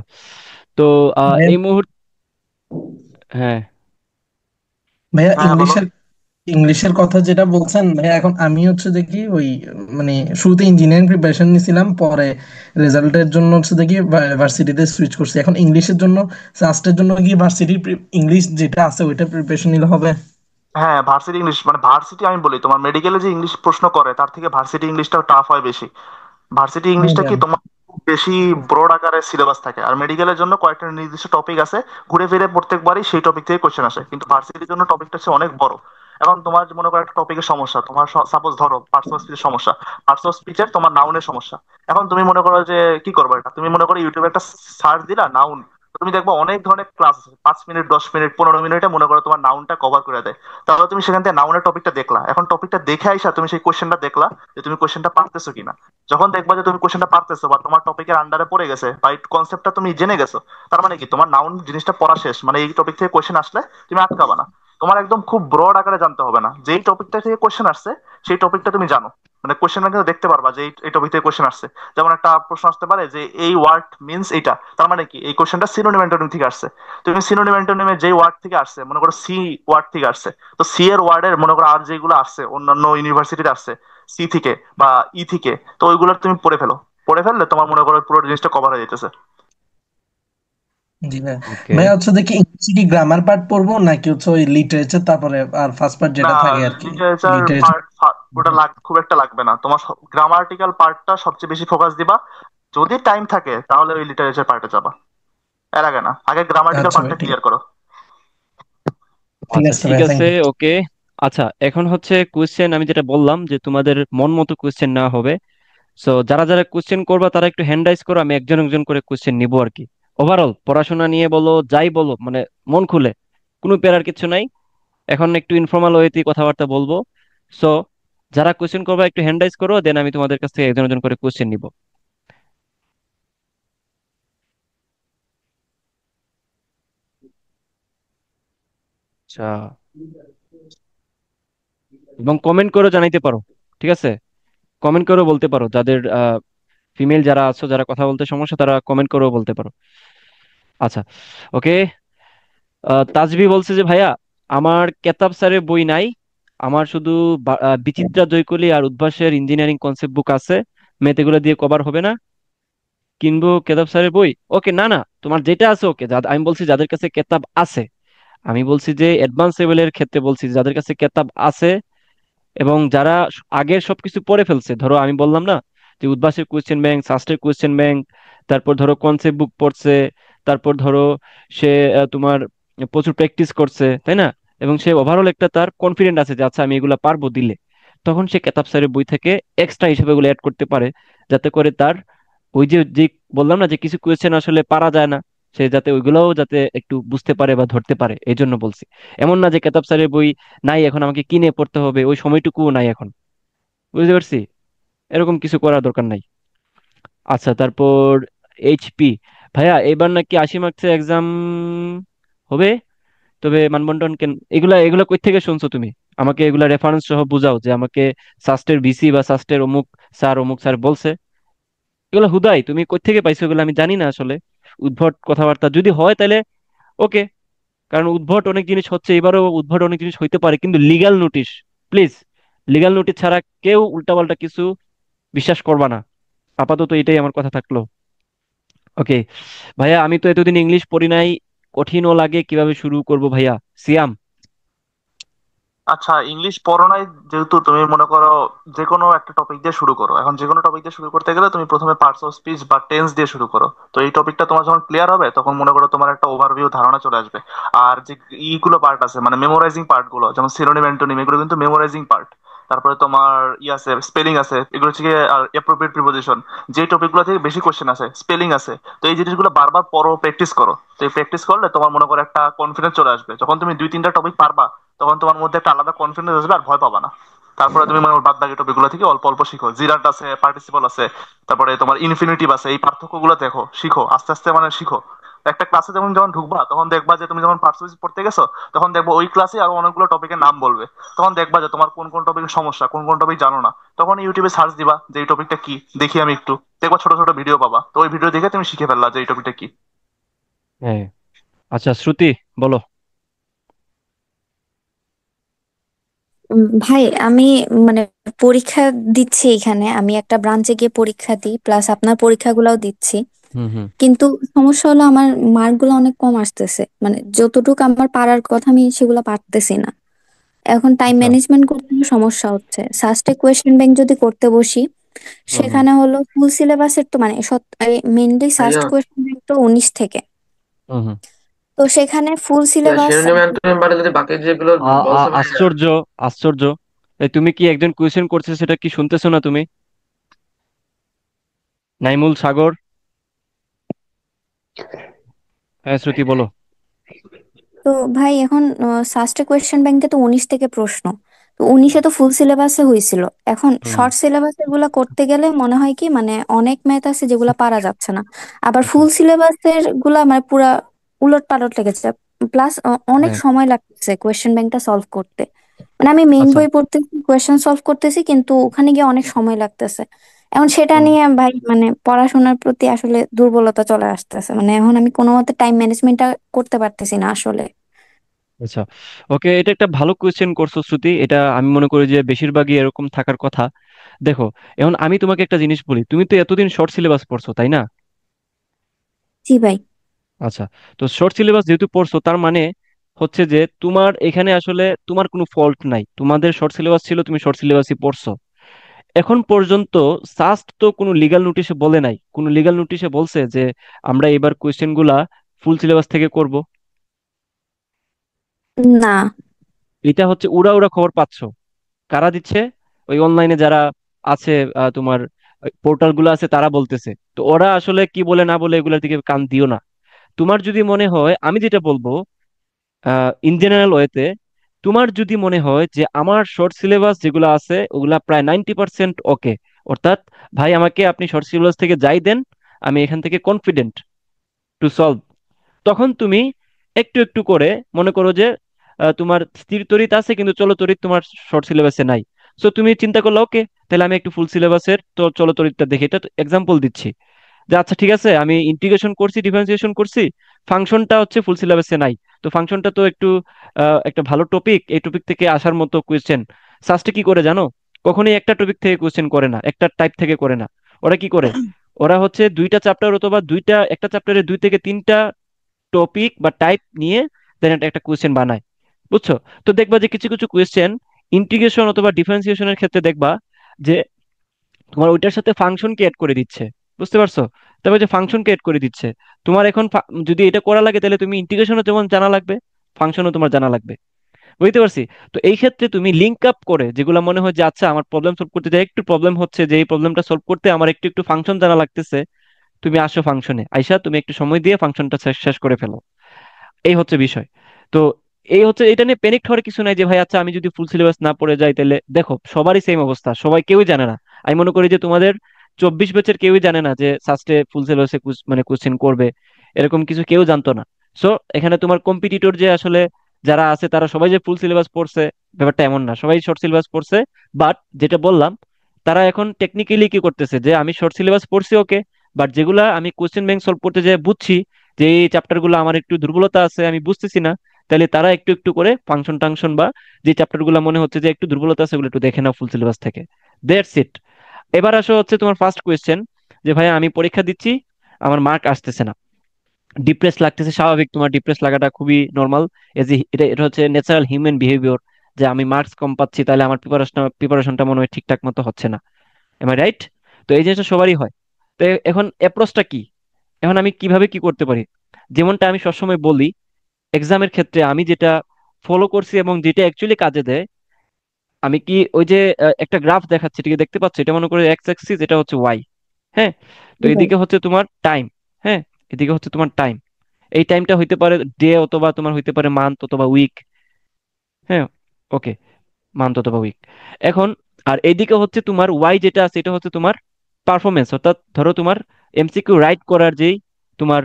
তো ভাইয়া এই মুহূর্তে, হ্যাঁ, ভাইয়া হ্যাঁ হ্যাঁ, বলো। ইংলিশের ইংলিশের কথা যেটা বলছেন ভাইয়া, এখন আমি হচ্ছে দেখি ওই মানে শুরুতে ইঞ্জিনিয়ারিং প্রিপারেশন নিয়েছিলাম, পরে রেজাল্টের জন্য হচ্ছে দেখি ভার্সিটিতে সুইচ করছি। এখন ইংলিশের জন্য সাস্টের জন্য কি ভার্সিটির ইংলিশ যেটা আছে ওইটা প্রিপারেশন নিলে হবে? হ্যাঁ, ভার্সিটি ইংলিশ মানে ভার্সিটি, আমি বলি তোমার মেডিকেলে যে ইংলিশ প্রশ্ন করে তার থেকে ভার্সিটি ইংলিশটা টাফ হয় বেশি। ভার্সিটি হ্যাঁ ইংলিশটা কি জানি। তোমার খুব বেশি ব্রড আকারে সিলেবাস থাকে, আর মেডিকেলের জন্য কয়েকটা নির্দিষ্ট টপিক আছে, ঘুরে ফিরে প্রত্যেকবারই সেই টপিক থেকে কোশ্চেন আসে। কিন্তু ভার্সিটির জন্য টপিকটা হচ্ছে অনেক বড়। এখন তোমার মনে করো একটা টপিকের সমস্যা, তোমার সাপোজ ধরো পার্টস অফ স্পিচের সমস্যা, পার্টস অফ স্পিচের তোমার নাউনের সমস্যা। এখন তুমি মনে করো যে কি করবে, এটা তুমি মনে করো ইউটিউবে একটা সার্চ দিলা নাউন, তুমি দেখবো অনেক ধরনের ক্লাস আছে, 5 মিনিট, 10 মিনিট, 15 মিনিটে মনে করো তোমার নাউনটা কভার করে দেয়। তাহলে তুমি সেখান থেকে নাউনের টপিকটা দেখলা, এখন টপিকটা দেখে আইসা তুমি সেই কোশ্চেনটা দেখলা যে তুমি কোশ্চেনটা পারতেছো কিনা। যখন দেখবা যে তুমি কোশ্চেনটা পারতেছো বা তোমার টপিকের আন্ডারে পড়ে গেছে বা এই কনসেপ্টটা তুমি জেনে গেছো, তার মানে কি তোমার নাউন জিনিসটা পড়া শেষ, মানে এই টপিক থেকে কোশ্চেন আসলে তুমি আটকাবা না। তোমার একদম খুব ব্রড আকারে জানতে হবে না, যেই টপিকটা থেকে কোশ্চেন আসছে সেই টপিকটা তুমি জানো, মানে কোশ্চেন কিন্তু দেখতে পারবা যে এই টপিক থেকে কোশ্চেন আসছে। যেমন একটা প্রশ্ন আসতে পারে যে এই ওয়ার্ড মিন্স এইটা, তার মানে কি এই কোশ্চেনটা সিনোনিম অ্যান্টোনিম থেকে আসছে। তুমি সিনোনিম অ্যান্টোনিমে যেই ওয়ার্ড থেকে আসছে, মনে করো সি ওয়ার্ড থেকে আসছে, তো সি এর ওয়ার্ডের মনে করো আর যেগুলো আসছে অন্যান্য ইউনিভার্সিটিতে আসছে সি থেকে বা ই থেকে, তো ওইগুলো তুমি পড়ে ফেলো। পড়ে ফেললে তোমার মনে করো পুরো জিনিসটা কভার হয়ে যেতেছে। জি ভাই। ওকে। ভাই হচ্ছে দেখি ইংলিশে কি গ্রামার পার্ট পড়বো নাকি হচ্ছে ওই লিটারেচার তারপরে আর ফার্স্ট পার্ট না, যেটা থাকে আর কি লিটারেচার লিটারেচার। পার্ট ওটা খুব একটা লাগবে না তোমার। গ্রামাটিক্যাল পার্টটা সবচেয়ে বেশি ফোকাস দিবা। যদি টাইম থাকে তাহলে ওই লিটারেচার পার্টে যাবা, এর আগে না। আগে গ্রামাটিক্যাল আচ্ছা ভাই পার্টটা ঠিক ক্লিয়ার করো। ঠিক আচ্ছা আছে ঠিক ভাই, থ্যাংক আছে, ইউ। ওকে। আচ্ছা, এখন হচ্ছে কোশ্চেন আমি যেটা বললাম যে তোমাদের মন মতো কোশ্চেন নেওয়া হবে। সো যারা যারা কোশ্চেন করবা তারা একটু হ্যান্ড রাইজ করো, আমি একজন একজন করে কোশ্চেন নিবো আর কি। ওভারঅল পড়াশোনা নিয়ে বলো, যাই বলো, মানে মন খুলে, কোনো প্যারার কিছু নাই। এখন একটু ইনফর্মাল ওয়েতে কথাবার্তা বলবো। সো যারা কোশ্চেন করবা একটু হ্যান্ড রাইজ করো, দেন আমি তোমাদের কাছ থেকে একজন একজন করে কোশ্চেন নিব। আচ্ছা, এবং কমেন্ট করে জানাইতে পারো, ঠিক আছে? কমেন্ট করেও বলতে পারো, যাদের ফিমেল যারা আছো, যারা কথা বলতে সমস্যা, তারা কমেন্ট করেও বলতে পারো। আচ্ছা, ওকে। তাজবি বলছে যে ভাইয়া, আমার কেতাব স্যারের বই নাই, আমার শুধু বিচিত্রা জয়কলি আর উদ্ভাসের ইঞ্জিনিয়ারিং কনসেপ্ট বুক আছে, ম্যাথ এগুলো দিয়ে কভার হবে না, কিনবো কেতাব স্যারের বই। ওকে, না না, তোমার যেটা আছে ওকে। আমি বলছি যাদের কাছে কেতাব আছে, আমি বলছি যে অ্যাডভান্স লেভেলের ক্ষেত্রে বলছি যে যাদের কাছে কেতাব আছে এবং যারা আগের সবকিছু পড়ে ফেলছে। ধরো আমি বললাম না যে উদ্ভাসের কোয়েশ্চেন ব্যাংক, সাস্টের কোয়েশ্চেন ব্যাংক, তারপর ধরো কনসেপ্ট বুক পড়ছে, তারপর ধরো সে তোমার প্রচুর প্র্যাকটিস করছে, তাই না? এবং সে ওভারঅল একটা তার কনফিডেন্ট আছে যে আচ্ছা আমি এগুলা পারবো দিলে, তখন সে কেতাব স্যারের বই থেকে এক্সট্রা হিসেবে এগুলো অ্যাড করতে পারে, যাতে করে তার ওই যে যে বললাম না যে কিছু কোয়েশ্চেন আসলে পারা যায় না, সে যাতে ওইগুলোও যাতে একটু বুঝতে পারে বা ধরতে পারে, এই জন্য বলছি। এমন না যে কেতাব স্যারের বই নাই এখন আমাকে কিনে পড়তে হবে, ওই সময়টুকুও নাই এখন, বুঝতে পারছি? এরকম কিছু করার দরকার নাই। আচ্ছা, তারপর এইচপি ভাইয়া, এবার নাকি 80 মার্কসের এক্সাম হবে, তবে মানবন্টন কেন? এগুলা এগুলা কই থেকে শুনছো তুমি? আমাকে এগুলা রেফারেন্স সহ বুঝাও, যে আমাকে সাস্টের ভিসি বা সাস্টের অমুক স্যার বলছে। এগুলো হুদাই তুমি কই থেকে পাইছো? এগুলো আমি জানি না আসলে। উদ্ভট কথাবার্তা যদি হয় তাহলে ওকে, কারণ উদ্ভট অনেক জিনিস হচ্ছে, এবারও উদ্ভট অনেক জিনিস হইতে পারে, কিন্তু legal notice, please, legal notice ছাড়া কেউ উল্টাপাল্টা কিছু বিশ্বাস করবা না। আপাতত এটাই আমার কথা থাকলো। ওকে ভাইয়া, আমি তো এতদিন ইংলিশ পড়ি নাই, কঠিনও লাগে, কিভাবে শুরু করব ভাইয়া? সিয়াম। আচ্ছা, ইংলিশ পড়ো নাই যেহেতু, তুমি মনে করো যে কোনো একটা টপিক দিয়ে শুরু করো। এখন যে কোনো টপিক দিয়ে শুরু করতে গেলে তুমি প্রথমে পার্টস অফ স্পিচ বা টেন্স দিয়ে শুরু করো। তো এই টপিকটা তোমার যখন ক্লিয়ার হবে তখন মনে করো তোমার একটা ওভারভিউ ধারণা চলে আসবে। আর যে ইগুলো পার্ট আছে, মানে মেমোরাইজিং পার্ট গুলো, যেমন সিনোনিম অ্যান্টোনিম, এগুলো কিন্তু মেমোরাইজিং পার্ট। তারপরে তোমার আছে স্পেলিং আছে, এগুলো হচ্ছে গিয়ে অ্যাপ্রোপ্রিয়েট প্রিপোজিশন। যে টপিক গুলো থেকে বেশি কোশ্চেন আছে, স্পেলিং আছে। তো এই জিনিসগুলো বারবার পড়ো, প্র্যাকটিস করো। তো এই প্র্যাকটিস করলে তোমার মনে করো একটা কনফিডেন্স চলে আসবে। যখন তুমি দুই তিনটা টপিক পারবা তখন তোমার মধ্যে একটা আলাদা কনফিডেন্স আসবে, আর ভয় পাবা না। তারপরে তুমি মানে বাদ বাকি টপিক গুলো থেকে অল্প অল্প শিখো। জিরাট আছে, পার্টিসিপল আছে, তারপরে তোমার ইনফিনিটিভ আছে। এই পার্থক্য গুলো দেখো, শিখো আস্তে আস্তে, মানে শিখো। একটা ক্লাসে যখন যখন ঢুকবা তখন দেখবা যে তুমি যখন পার্সোনালিটি পড়তে গেছো, তখন দেখবো ওই ক্লাসে আরো অনেকগুলো টপিকের নাম বলবে। তখন দেখবা যে তোমার কোন কোন টপিকের সমস্যা, কোন কোন টপিক জানো না। তখন ইউটিউবে সার্চ দিবা যে এই টপিকটা কি, দেখি আমি একটু। দেখবা ছোট ছোট ভিডিও পাবা, তো ওই ভিডিও দেখে তুমি শিখে ফেললা যে এই টপিকটা কি। হ্যাঁ। আচ্ছা শ্রুতি, বলো। ভাই আমি মানে পরীক্ষা দিচ্ছি এখানে, আমি একটা ব্রাঞ্চে গিয়ে পরীক্ষা দিই, প্লাস আপনার পরীক্ষাগুলোও দিচ্ছি। হুম হুম। কিন্তু সমস্যা হলো আমার মার্ক গুলো অনেক কম আসতেছে, মানে যতটুকু আমার পারার কথা আমি সেগুলো পারতেছি না। এখন টাইম আচ্ছা। ম্যানেজমেন্ট করতে আমার সমস্যা হচ্ছে। সাস্টে কোয়েশ্চেন ব্যাংক যদি করতে বসি, হুম হুম। সেখানে হলো ফুল সিলেবাসের তো মানে মেইনলি সাস্ট ভাইয়া কোয়েশ্চেন ব্যাংক তো 19 থেকে। হুম হুম। তো সেখানে ফুল সিলেবাস। শিরোনাম অ্যান্টোনিম বাদে যদি বাকি যেগুলো বলছে ভাইয়া। আশ্চর্য, আশ্চর্য। তুমি কি একজন কোয়েশ্চেন করছে সেটা কি শুনতেছো না তুমি? নাইমুল সাগর। হ্যাঁ শ্রুতি, বলো। তো ভাই এখন সাস্টে কোয়েশ্চেন ব্যাংকে তো 19 থেকে প্রশ্ন। তো 19-এ তো ফুল সিলেবাসে হয়েছিল। এখন হুম। শর্ট সিলেবাসের গুলা করতে গেলে মনে হয় কি মানে অনেক ম্যাথ আছে যেগুলা পারা যাচ্ছে না। আবার আচ্ছা। ফুল সিলেবাসের গুলা মানে পুরা উলট পালট লেগেছে। প্লাস অনেক হ্যাঁ। সময় লাগতেছে কোয়েশ্চেন ব্যাংকটা সলভ করতে। মানে আমি মেইন আচ্ছা। বই পড়তেছি, কোয়েশ্চেন সলভ করতেছি, কিন্তু ওখানে গিয়ে অনেক সময় লাগতেছে। এখন সেটা হুম। নিয়ে ভাই মানে পড়াশোনার প্রতি আসলে দুর্বলতা চলে আসতেছে, মানে এখন আমি কোনো মতে টাইম ম্যানেজমেন্টটা করতে পারতেছি না আসলে। আচ্ছা, ওকে, এটা একটা ভালো কোয়েশ্চেন করছো শ্রুতি, এটা আমি মনে করি যে বেশিরভাগই এরকম থাকার কথা। দেখো, এখন আমি তোমাকে একটা জিনিস বলি, তুমি তো এতদিন শর্ট সিলেবাস পড়ছো, তাই না? জি ভাই। আচ্ছা, তো শর্ট সিলেবাস যেহেতু পড়ছো, তার মানে হচ্ছে যে তোমার এখানে আসলে তোমার কোনো ফল্ট নাই। তোমাদের শর্ট সিলেবাস ছিল, তুমি শর্ট সিলেবাসই পড়ছো। এখন পর্যন্ত সাস্ট তো কোনো লিগ্যাল নোটিশে বলে নাই, কোনো লিগ্যাল নোটিশে বলছে যে আমরা এবার কোয়েশ্চেন গুলা ফুল সিলেবাস থেকে করব? না। এটা হচ্ছে উড়া উড়া খবর পাচ্ছো। কারা দিচ্ছে? ওই অনলাইনে যারা আছে, তোমার পোর্টাল গুলো আছে, তারা বলতেছে। তো ওরা আসলে কি বলে না বলে এগুলোর দিকে কান দিও না। তোমার যদি মনে হয়, আমি যেটা বলবো ইন জেনারেল ওয়েতে, তোমার যদি মনে হয় যে আমার শর্ট সিলেবাস যেগুলো আছে ওগুলা প্রায় 90% ওকে, অর্থাৎ ভাই আমাকে আপনি শর্ট সিলেবাস থেকে যাই দেন, আমি এখান থেকে কনফিডেন্ট টু সলভ, তখন তুমি একটু একটু করে মনে করো যে তোমার স্থির তড়িৎ আছে কিন্তু চলো তড়িৎ তোমার শর্ট সিলেবাসে নাই। সো তুমি চিন্তা করলে ওকে, তাহলে আমি একটু ফুল সিলেবাসের তো চলো তড়িৎটা দেখি। এটা এক্সাম্পল দিচ্ছি যে আচ্ছা ঠিক আছে, আমি ইন্টিগ্রেশন করছি, ডিফারেন্সিয়েশন করছি, ফাংশনটা হচ্ছে ফুল সিলেবাসে নাই। তো ফাংশনটা তো একটু একটা ভালো টপিক, এই টপিক থেকে আসার মতো কোয়েশ্চেন সাস্টে কি করে জানো? কখনোই একটা টপিক থেকে কোয়েশ্চেন করে না, একটা টাইপ থেকে করে না। ওরা কি করে? ওরা হচ্ছে দুইটা চ্যাপ্টার অথবা একটা চ্যাপ্টারে 2 থেকে 3টা টপিক বা টাইপ নিয়ে দেন একটা কোয়েশ্চেন বানায়। বুঝছো? তো দেখবা যে কিছু কিছু কোয়েশ্চেন ইন্টিগ্রেশন অথবা ডিফারেন্সিয়েশনের ক্ষেত্রে দেখবা যে তোমার ওইটার সাথে ফাংশনকে অ্যাড করে দিচ্ছে। বুঝতে পারছো? তবে যে ফাংশনকে অ্যাড করে দিচ্ছে, তোমার এখন যদি এটা করা লাগে তাহলে তুমি ইন্টিগ্রেশনও যেমন জানা লাগবে, ফাংশনও তোমার জানা লাগবে। বুঝতে পারছি? তো এই ক্ষেত্রে তুমি লিঙ্ক আপ করে যেগুলো মনে হয় যে আচ্ছা আমার প্রবলেম সলভ করতে যাই একটু প্রবলেম হচ্ছে, যে এই প্রবলেমটা সলভ করতে আমার একটু একটু ফাংশন জানা লাগতেছে, তুমি আসো ফাংশনে আইসা তুমি একটু সময় দিয়ে ফাংশনটা শেষ শেষ করে ফেলো। এই হচ্ছে বিষয়। তো এই হচ্ছে, এটা নিয়ে প্যানিক হওয়ার কিছু নাই যে ভাই আচ্ছা আমি যদি ফুল সিলেবাস না পড়ে যাই তাহলে। দেখো সবারই সেম অবস্থা, সবাই কেউই জানে না। আমি মনে করি যে তোমাদের 24 ব্যাচের কেউই জানে না যে সাস্টে ফুল সিলেবাসে মানে কোশ্চেন করবে, এরকম কিছু কেউ জানতো না। সো এখানে তোমার কম্পিটিটর যে আসলে যারা আছে তারা সবাই যে ফুল সিলেবাস পড়ছে, ব্যাপারটা এমন না, সবাই শর্ট সিলেবাস পড়ছে। বাট যেটা বললাম, তারা এখন টেকনিক্যালি কি করতেছে যে আমি শর্ট সিলেবাস পড়ছি ওকে, বাট যেগুলা আমি কোশ্চেন ব্যাংক সলভ করতে যেয়ে বুঝছি যে এই চ্যাপ্টার গুলো আমার একটু দুর্বলতা আছে, আমি বুঝতেছি না, তাহলে তারা একটু একটু করে ফাংশন টাংশন বা যে চ্যাপ্টার গুলো মনে হচ্ছে যে একটু দুর্বলতা আছে ওগুলো একটু দেখে নাও ফুল সিলেবাস থেকে। That's it. এবার আসো হচ্ছে তোমার ফার্স্ট কোয়েশ্চেন, যে ভাই আমি পরীক্ষা দিচ্ছি, আমার মার্ক আসতেছে না, ডিপ্রেস লাগতেছে। স্বাভাবিক, তোমার ডিপ্রেস লাগাটা খুবই নর্মাল। এটা এটা হচ্ছে ন্যাচারাল হিউম্যান বিহেভিয়ার, যে আমি মার্কস কম পাচ্ছি তাহলে আমার প্রিপারেশনটা মনে হয় ঠিকঠাক মতো হচ্ছে না। Am I right? তো এই জিনিসটা সবারই হয়। তো এখন অ্যাপ্রোচটা কি? এখন আমি কিভাবে কি করতে পারি? যেমনটা আমি সবসময় বলি, এক্সামের ক্ষেত্রে আমি যেটা ফলো করছি এবং যেটা অ্যাকচুয়ালি কাজে দেয়, আমি কি ওই যে একটা গ্রাফ দেখাচ্ছি, ঠিক দেখতে পাচ্ছ? এটা মনে করে এক্স অ্যাক্সিস, এটা হচ্ছে ওয়াই। হ্যাঁ, তো জি ভাই। এদিকে হচ্ছে তোমার টাইম। হ্যাঁ, এদিকে হচ্ছে তোমার টাইম। এই টাইমটা হইতে পারে ডে, অথবা তোমার হইতে পারে মান্থ অথবা উইক। হ্যাঁ, ওকে, মান্থ অথবা উইক। এখন আর এইদিকে হচ্ছে তোমার ওয়াই যেটা আছে, এটা হচ্ছে তোমার পারফরমেন্স, অর্থাৎ ধরো তোমার এমসিকিউ রাইট করার যেই তোমার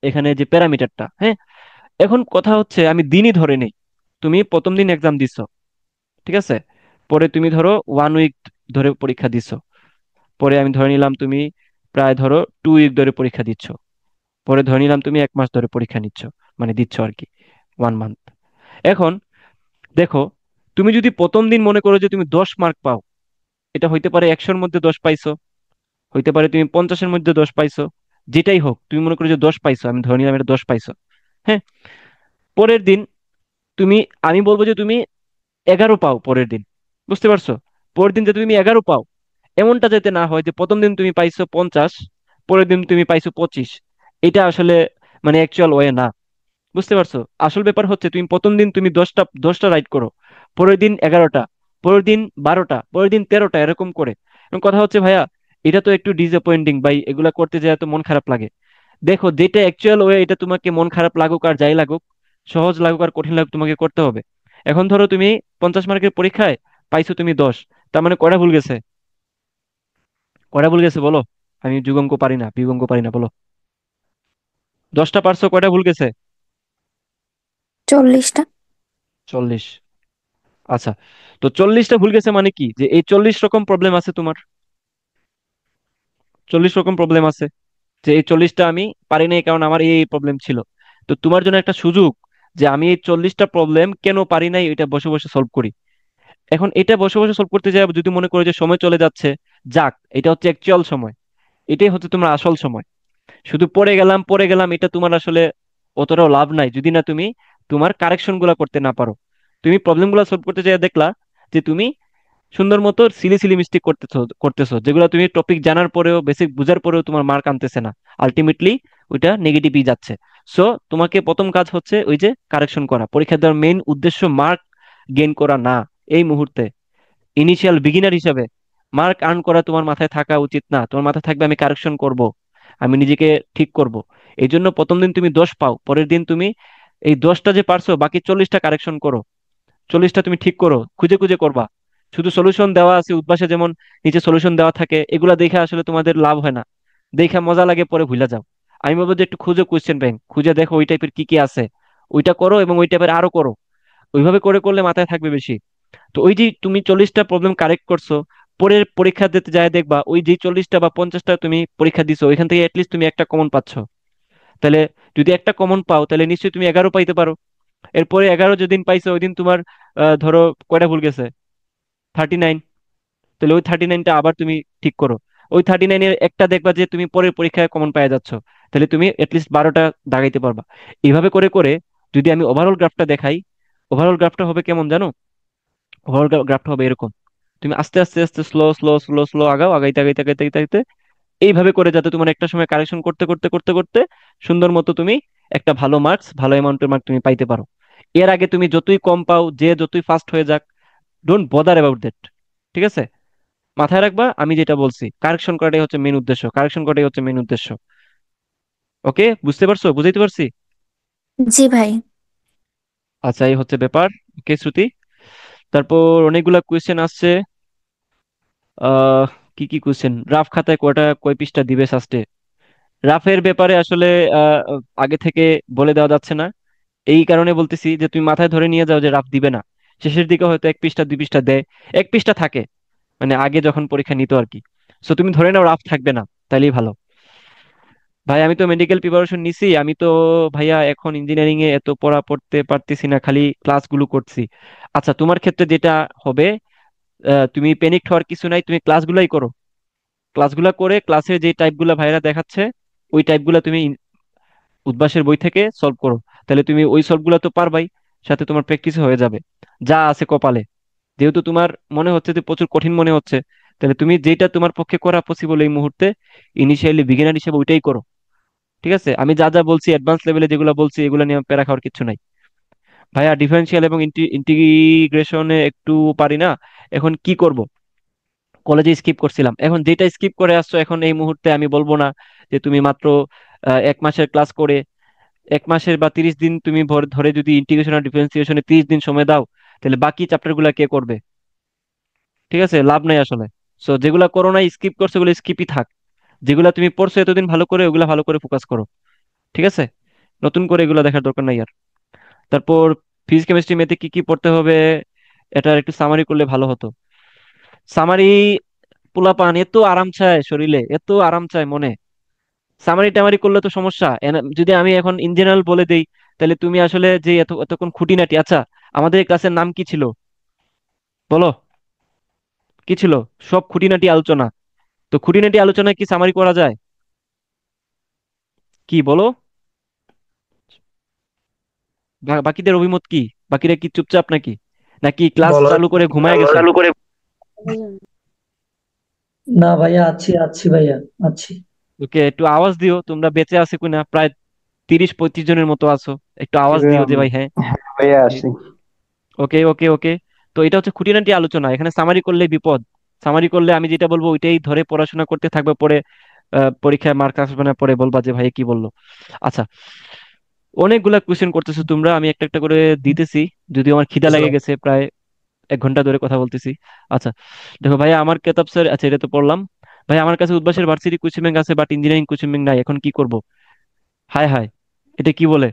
এখানে যে প্যারামিটারটা। হ্যাঁ, এখন কথা হচ্ছে আমি দিনই ধরে নেই, তুমি প্রথম দিন এক্সাম দিছো, ঠিক আছে, পরে তুমি ধরো 1 উইক ধরে পরীক্ষা দিছো, পরে আমি ধরে নিলাম তুমি প্রায় ধরো 2 উইক ধরে পরীক্ষা দিচ্ছ, পরে ধরে নিলাম তুমি 1 মাস ধরে পরীক্ষা নিচ্ছ, মানে দিচ্ছ আর কি, 1 মান্থ। এখন দেখো, তুমি যদি প্রথম দিন মনে করো যে তুমি 10 মার্ক পাও, এটা হইতে পারে 100-র মধ্যে 10 পাইছো, হইতে পারে তুমি 50-এর মধ্যে 10 পাইছো, যেটাই হোক তুমি মনে করো যে 10 পাইছো, আমি ধরে নিলাম এটা 10 পাইছো। হ্যাঁ, পরের দিন তুমি, আমি বলবো যে তুমি 11 পাও পরের দিন। বুঝতে পারছো? পরের দিন যাতে তুমি 11 পাও, এমনটা যাতে না হয় যে প্রথম দিন তুমি পাইছো 50, পরের দিন তুমি পাইছো 25। এটা আসলে মানে অ্যাকচুয়াল ওয়ে না। বুঝতে পারছো? আসল ব্যাপার হচ্ছে তুমি প্রথম দিন তুমি 10টা 10টা রাইট করো, পরের দিন 11টা, পরের দিন 12টা, পরের দিন 13টা, এরকম করে। এবং কথা হচ্ছে ভাইয়া, এটা তো একটু ডিসঅ্যাপয়েন্টিং ভাই, এগুলা করতে যায় তো মন খারাপ লাগে। দেখো যেটা অ্যাকচুয়াল ওয়ে, এটা তোমাকে মন খারাপ লাগুক আর যাই লাগুক, সহজ লাগুক আর কঠিন লাগুক, তোমাকে করতে হবে। এখন ধরো তুমি 50 মার্কের পরীক্ষায় পাইছো তুমি 10, তার মানে কয়টা ভুল গেছে? কয়টা ভুল গেছে বলো? আমি যুগঙ্ক পারি না, বিগঙ্ক পারি না, বলো। 10টা পারছো, কয়টা ভুল গেছে? 40টা। 40। আচ্ছা, তো 40টা ভুল গেছে মানে কি, যে এই 40 রকম প্রবলেম আছে তোমার, 40 রকম প্রবলেম আছে, যে এই 40টা আমি পারি নাই কারণ আমার এই প্রবলেম ছিল। তো তোমার জন্য একটা সুযোগ যে আমি এই 40টা প্রবলেম কেন পারি নাই এটা বসে বসে সলভ করি। এখন এটা বসে বসে সলভ করতে যাই, যদি মনে করো যে সময় চলে যাচ্ছে, যাক, এটা হচ্ছে অ্যাকচুয়াল সময়, এটাই হচ্ছে তোমার আসল সময়। শুধু পড়ে গেলাম এটা তোমার আসলে অতটাও লাভ নাই যদি না তুমি তোমার কারেকশন গুলা করতে না পারো। তুমি প্রবলেম গুলা সলভ করতে চাই দেখলা যে তুমি সুন্দর মতো সিলি সিলি মিস্টেক করতেছো যেগুলো তুমি টপিক জানার পরেও বেসিক বুঝার পরেও তোমার মার্ক আনতেছে না, আলটিমেটলি ওইটা নেগেটিভই যাচ্ছে। সো তোমাকে প্রথম কাজ হচ্ছে ওই যে কারেকশন করা। পরীক্ষা দেওয়ার মেইন উদ্দেশ্য মার্ক গেইন করা না। এই মুহূর্তে ইনিশিয়াল বিগিনার হিসাবে মার্ক আর্ন করা তোমার মাথায় থাকা উচিত না। তোমার মাথায় থাকবে আমি কারেকশন করব, আমি নিজেকে ঠিক করব। এই জন্য প্রথম দিন তুমি 10 পাও, পরের দিন তুমি এই 10টা যে পারছো বাকি 40টা কারেকশন করো, 40টা তুমি ঠিক করো, খুঁজে খুঁজে করবা। শুধু সলিউশন দেওয়া আছে উদ্ভাসে যেমন নিচে সলিউশন দেওয়া থাকে, এগুলা দেখে আসলে তোমাদের লাভ হয় না। দেখে মজা লাগে পরে ভুলে যাও। আমি বলবো যে একটু খুঁজে কোয়েশ্চেন ব্যাংক খুঁজে দেখো ওই টাইপের কি কি আছে, ওইটা করো এবং ওই টাইপের আরো করো। ওইভাবে করে করলে মাথায় থাকবে বেশি। তো ওই যে তুমি 40টা প্রবলেম কারেক্ট করছো, পরের পরীক্ষা দিতে যায় দেখবা ওই যে 40টা বা 50টা তুমি পরীক্ষা দিছো ওইখান থেকে অ্যাটলিস্ট তুমি একটা কমন পাচ্ছ। তাহলে যদি একটা কমন পাও তাহলে নিশ্চয়ই তুমি 11 পাইতে পারো। এরপরে 11 যেদিন পাইছো ওই দিন তোমার ধরো কয়টা ভুল গেছে, 39। তাহলে ওই 39টা আবার তুমি ঠিক করো। ওই 39-এর একটা দেখবা যে তুমি পরের পরীক্ষায় কমন পেয়ে যাচ্ছ, তাহলে তুমি অ্যাটলিস্ট 12টা দাগাইতে পারবা। এইভাবে করে করে যদি আমি ওভারঅল গ্রাফটা দেখাই, ওভারঅল গ্রাফটা হবে কেমন জানো? ওভারঅল গ্রাফটা হবে এরকম। তুমি আস্তে আস্তে আস্তে স্লো স্লো স্লো স্লো আগাও, আগাইতে আগাইতে আগাইতে আগাইতে আগাইতে এইভাবে করে যাতে তোমার একটা সময় কারেকশন করতে করতে করতে করতে সুন্দর মতো তুমি একটা ভালো মার্কস, ভালো অ্যামাউন্টের মার্ক তুমি পাইতে পারো। এর আগে তুমি যতই কম পাও, যে যতই ফাস্ট হয়ে যাক, ডোন্ট বদার অ্যাবাউট দ্যাট। ঠিক আছে? মাথায় রাখবা আমি যেটা বলছি, কারেকশন করাটাই হচ্ছে মেন উদ্দেশ্য, কারেকশন করাটাই হচ্ছে মেন উদ্দেশ্য। ওকে, বুঝতে পারছো? বুঝাইতে পারছি? জি ভাই। আচ্ছা, এই হচ্ছে ব্যাপার। ওকে শ্রুতি, তারপর অনেকগুলা কোয়েশ্চেন আসছে। আহ কি কি কোয়েশ্চেন? রাফ খাতায় কয় পৃষ্ঠা দিবে সাস্টে? রাফের ব্যাপারে আসলে আহ আগে থেকে বলে দেওয়া যাচ্ছে না। এই কারণে বলতেছি যে তুমি মাথায় ধরে নিয়ে যাও যে রাফ দিবে না। শেষের দিকে হয়তো 1 পৃষ্ঠা 2 পৃষ্ঠা দেয়, 1 পৃষ্ঠা থাকে, মানে আগে যখন পরীক্ষা নিত আর কি। সো তুমি ধরে নাও রাফ থাকবে না, তাইলেই ভালো। ভাই আমি তো মেডিকেল প্রিপারেশন নিছি, আমি তো ভাইয়া এখন ইঞ্জিনিয়ারিং এ এত পড়া পড়তে পারতেছি না, খালি ক্লাসগুলো করছি। আচ্ছা, তোমার ক্ষেত্রে যেটা হবে, তুমি প্যানিক হওয়ার কিছু নাই, তুমি ক্লাসগুলাই করো। ক্লাসগুলা করে ক্লাসে যে টাইপগুলা ভাইরা দেখাচ্ছে ওই টাইপগুলা তুমি উদ্ভাসের বই থেকে সলভ করো। তাহলে তুমি ওই সলভগুলো তো পারবাই, সাথে তোমার প্র্যাকটিস হয়ে যাবে যা আছে কপালে। যেহেতু তোমার মনে হচ্ছে যে প্রচুর কঠিন মনে হচ্ছে, তাহলে তুমি যেটা তোমার পক্ষে করা পসিবল এই মুহূর্তে, ইনিশিয়ালি বিগিনার হিসেবে ওইটাই করো। ঠিক আছে? আমি যা যা বলছি অ্যাডভান্স লেভেলে যেগুলো বলছি এগুলো নিয়ে প্যারা খাওয়ার কিছু নাই। ভাইয়া ডিফারেন্সিয়াল এবং ইন্টিগ্রেশনে একটু পারি না, এখন কি করব? কলেজে স্কিপ করছিলাম, এখন যেটা স্কিপ করে আসছো এখন এই মুহূর্তে আমি বলবো না যে তুমি মাত্র 1 মাসের ক্লাস করে 1 মাসের বা 30 দিন তুমি ধরে যদি ইন্টিগ্রেশন আর ডিফারেন্সিয়েশনে 30 দিন সময় দাও, তাহলে বাকি চ্যাপ্টার গুলা কে করবে? ঠিক আছে? লাভ নাই আসলে। সো যেগুলা করো না স্কিপ করছো ওগুলো স্কিপই থাক, যেগুলা তুমি পড়ছো এতদিন ভালো করে ওগুলা ভালো করে ফোকাস করো। ঠিক আছে? নতুন করে এগুলো দেখার দরকার নাই আর। তারপর ফিজিক্স কেমিস্ট্রি ম্যাথে কি কি পড়তে হবে এটার একটু সামারি করলে ভালো হতো। সামারি, পোলাপান এত আরাম চায় শরীরে, এত আরাম চায় মনে, সামারি টামারি করলে তো সমস্যা। যদি আমি এখন ইন জেনারেল বলে দেই, তাহলে তুমি আসলে যে এতক্ষণ খুঁটিনাটি, আচ্ছা আমাদের ক্লাসের নাম কি ছিল বলো? কি ছিল? সব খুঁটিনাটি আলোচনা। তো খুঁটিনাটি আলোচনায় কি সামারি করা যায়? কি বলো? বাকিদের অভিমত কি? বাকিরা কি চুপচাপ নাকি, নাকি ক্লাস বলো। চালু করে ঘুমায় গেছো? চালু করে না ভাইয়া, আছি আছি ভাইয়া, আছি। ওকে, একটু আওয়াজ দিও তোমরা বেঁচে আছে কিনা। প্রায় 30-35 জনের মতো আছো, একটু আওয়াজ দিও যে ভাই হ্যাঁ। ভাইয়া আসি। ওকে ওকে ওকে। তো এটা হচ্ছে খুঁটিনাটি আলোচনা, এখানে সামারি করলে বিপদ। সামারি করলে আমি যেটা বলবো ওইটাই ধরে পড়াশোনা করতে থাকবে, পরে পরীক্ষায় মার্ক আসবে না, পরে বলবা যে ভাই কি বললো। আচ্ছা, অনেকগুলা কোয়েশ্চেন করতেছো তোমরা, আমি একটা একটা করে দিতেছি। যদি আমার খিদা লেগে গেছে, প্রায় 1 ঘন্টা ধরে কথা বলতেছি। আচ্ছা দেখো ভাইয়া, আমার কেতাব স্যার, আচ্ছা এটা তো পড়লাম। ভাই আমার কাছে উদ্ভাসের ভার্সিটি কোচিং ব্যাংক আছে বাট ইঞ্জিনিয়ারিং কোচিং ব্যাংক নাই, এখন কি করব? হায় হায়, এটা কি বলে?